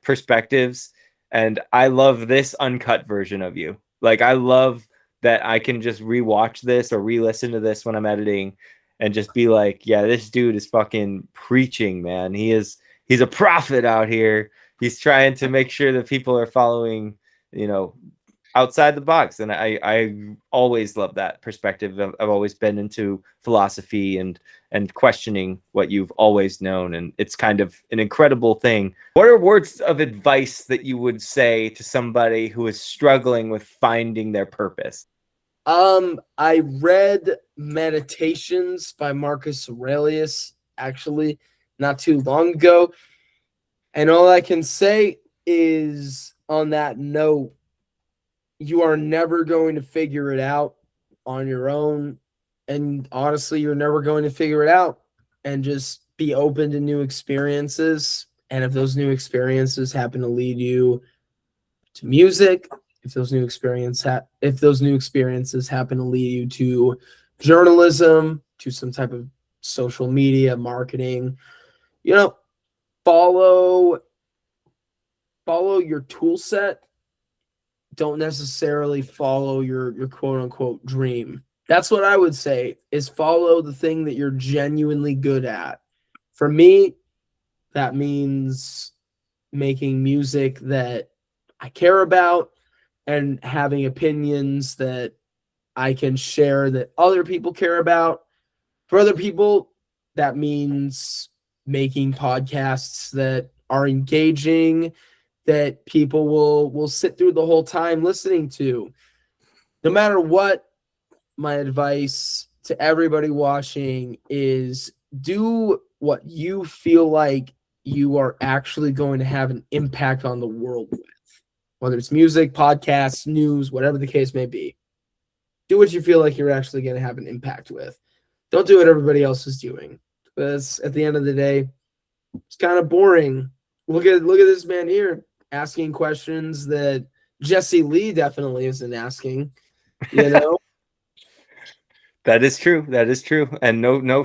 A: perspectives. And I love this uncut version of you. Like, I love that I can just rewatch this or re-listen to this when I'm editing and just be like, yeah, this dude is fucking preaching, man. He's a prophet out here. He's trying to make sure that people are following, outside the box. And I always love that perspective. I've always been into philosophy and questioning what you've always known. And it's kind of an incredible thing. What are words of advice that you would say to somebody who is struggling with finding their purpose?
B: I read Meditations by Marcus Aurelius, actually, not too long ago. And all I can say is, on that note, you are never going to figure it out on your own. And honestly, you're never going to figure it out. And just be open to new experiences. And if those new experiences happen to lead you to music, if those new experiences happen to lead you to journalism, to some type of social media marketing, follow your tool set. Don't necessarily follow your quote unquote dream. That's what I would say, is follow the thing that you're genuinely good at. For me, that means making music that I care about and having opinions that I can share that other people care about. For other people, that means making podcasts that are engaging, that people will sit through the whole time listening to. No matter what, my advice to everybody watching is, do what you feel like you are actually going to have an impact on the world with, whether it's music, podcasts, news, whatever the case may be. Do what you feel like you're actually going to have an impact with. Don't do what everybody else is doing, because at the end of the day, it's kind of boring. Look at this man here asking questions that Jesse Lee definitely isn't asking. You know,
A: That is true. That is true. And no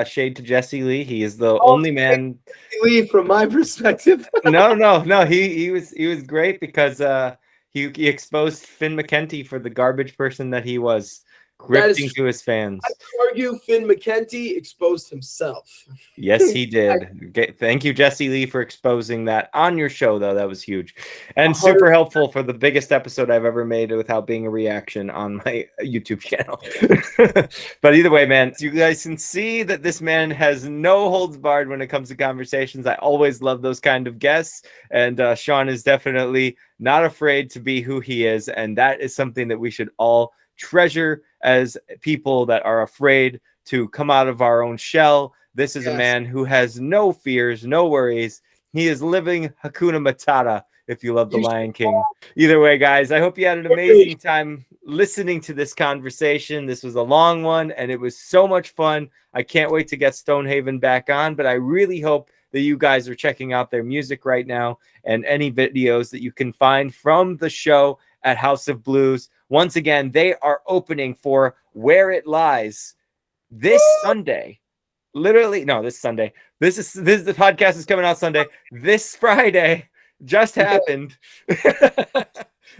A: shade to Jesse Lee. He is the
B: all
A: only man.
B: Lee from my perspective.
A: No. He was great because he exposed Finn McKenty for the garbage person that he was,
B: That is
A: grifting to his fans.
B: I would argue Finn McKenty exposed himself.
A: Yes, he did. Thank you, Jesse Lee, for exposing that on your show, though. That was huge and
B: 100%.
A: super helpful for the biggest episode I've ever made without being a reaction on my YouTube channel. But either way, man, you guys can see that this man has no holds barred when it comes to conversations. I always love those kind of guests. And Sean is definitely not afraid to be who he is. And that is something that we should all treasure as people that are afraid to come out of our own shell. This is a man who has no fears, no worries. He is living Hakuna Matata, if you love The Lion King. Either way, guys, I hope you had an amazing time listening to this conversation. This was a long one, and it was so much fun. I can't wait to get Stonehaven back on, but I really hope that you guys are checking out their music right now and any videos that you can find from the show at House of Blues. Once again, they are opening for Where It Lies this Sunday. Literally, no, this Sunday. This the podcast is coming out Sunday. This Friday just happened.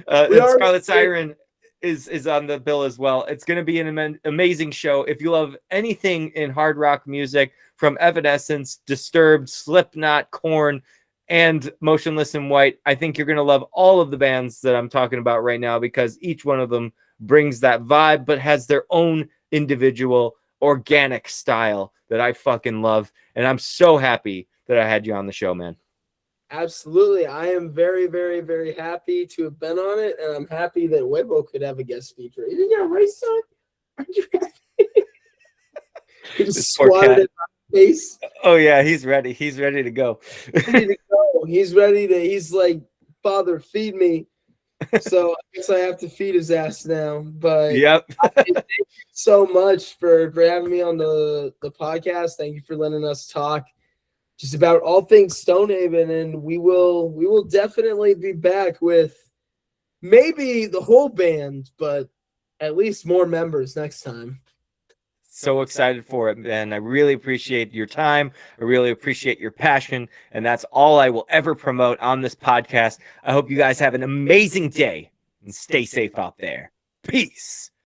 A: Scarlet Siren is on the bill as well. It's going to be an amazing show. If you love anything in hard rock music, from Evanescence, Disturbed, Slipknot, Korn, and Motionless in White, I think you're going to love all of the bands that I'm talking about right now, because each one of them brings that vibe, but has their own individual organic style that I fucking love. And I'm so happy that I had you on the show, man.
B: Absolutely. I am very, very, very happy to have been on it, and I'm happy that Webo could have a guest speaker. You got right, son? Aren't you happy? He just swatted at my face.
A: Oh yeah, he's ready. He's ready to go.
B: Ready to go. He's ready to. He's like, Father, feed me. So I guess I have to feed his ass now. But
A: yep.
B: Thank you so much for having me on the podcast. Thank you for letting us talk just about all things Stonehaven, and we will definitely be back with maybe the whole band, but at least more members next time.
A: So excited for it, man. I really appreciate your time. I really appreciate your passion. And that's all I will ever promote on this podcast. I hope you guys have an amazing day and stay safe out there. Peace.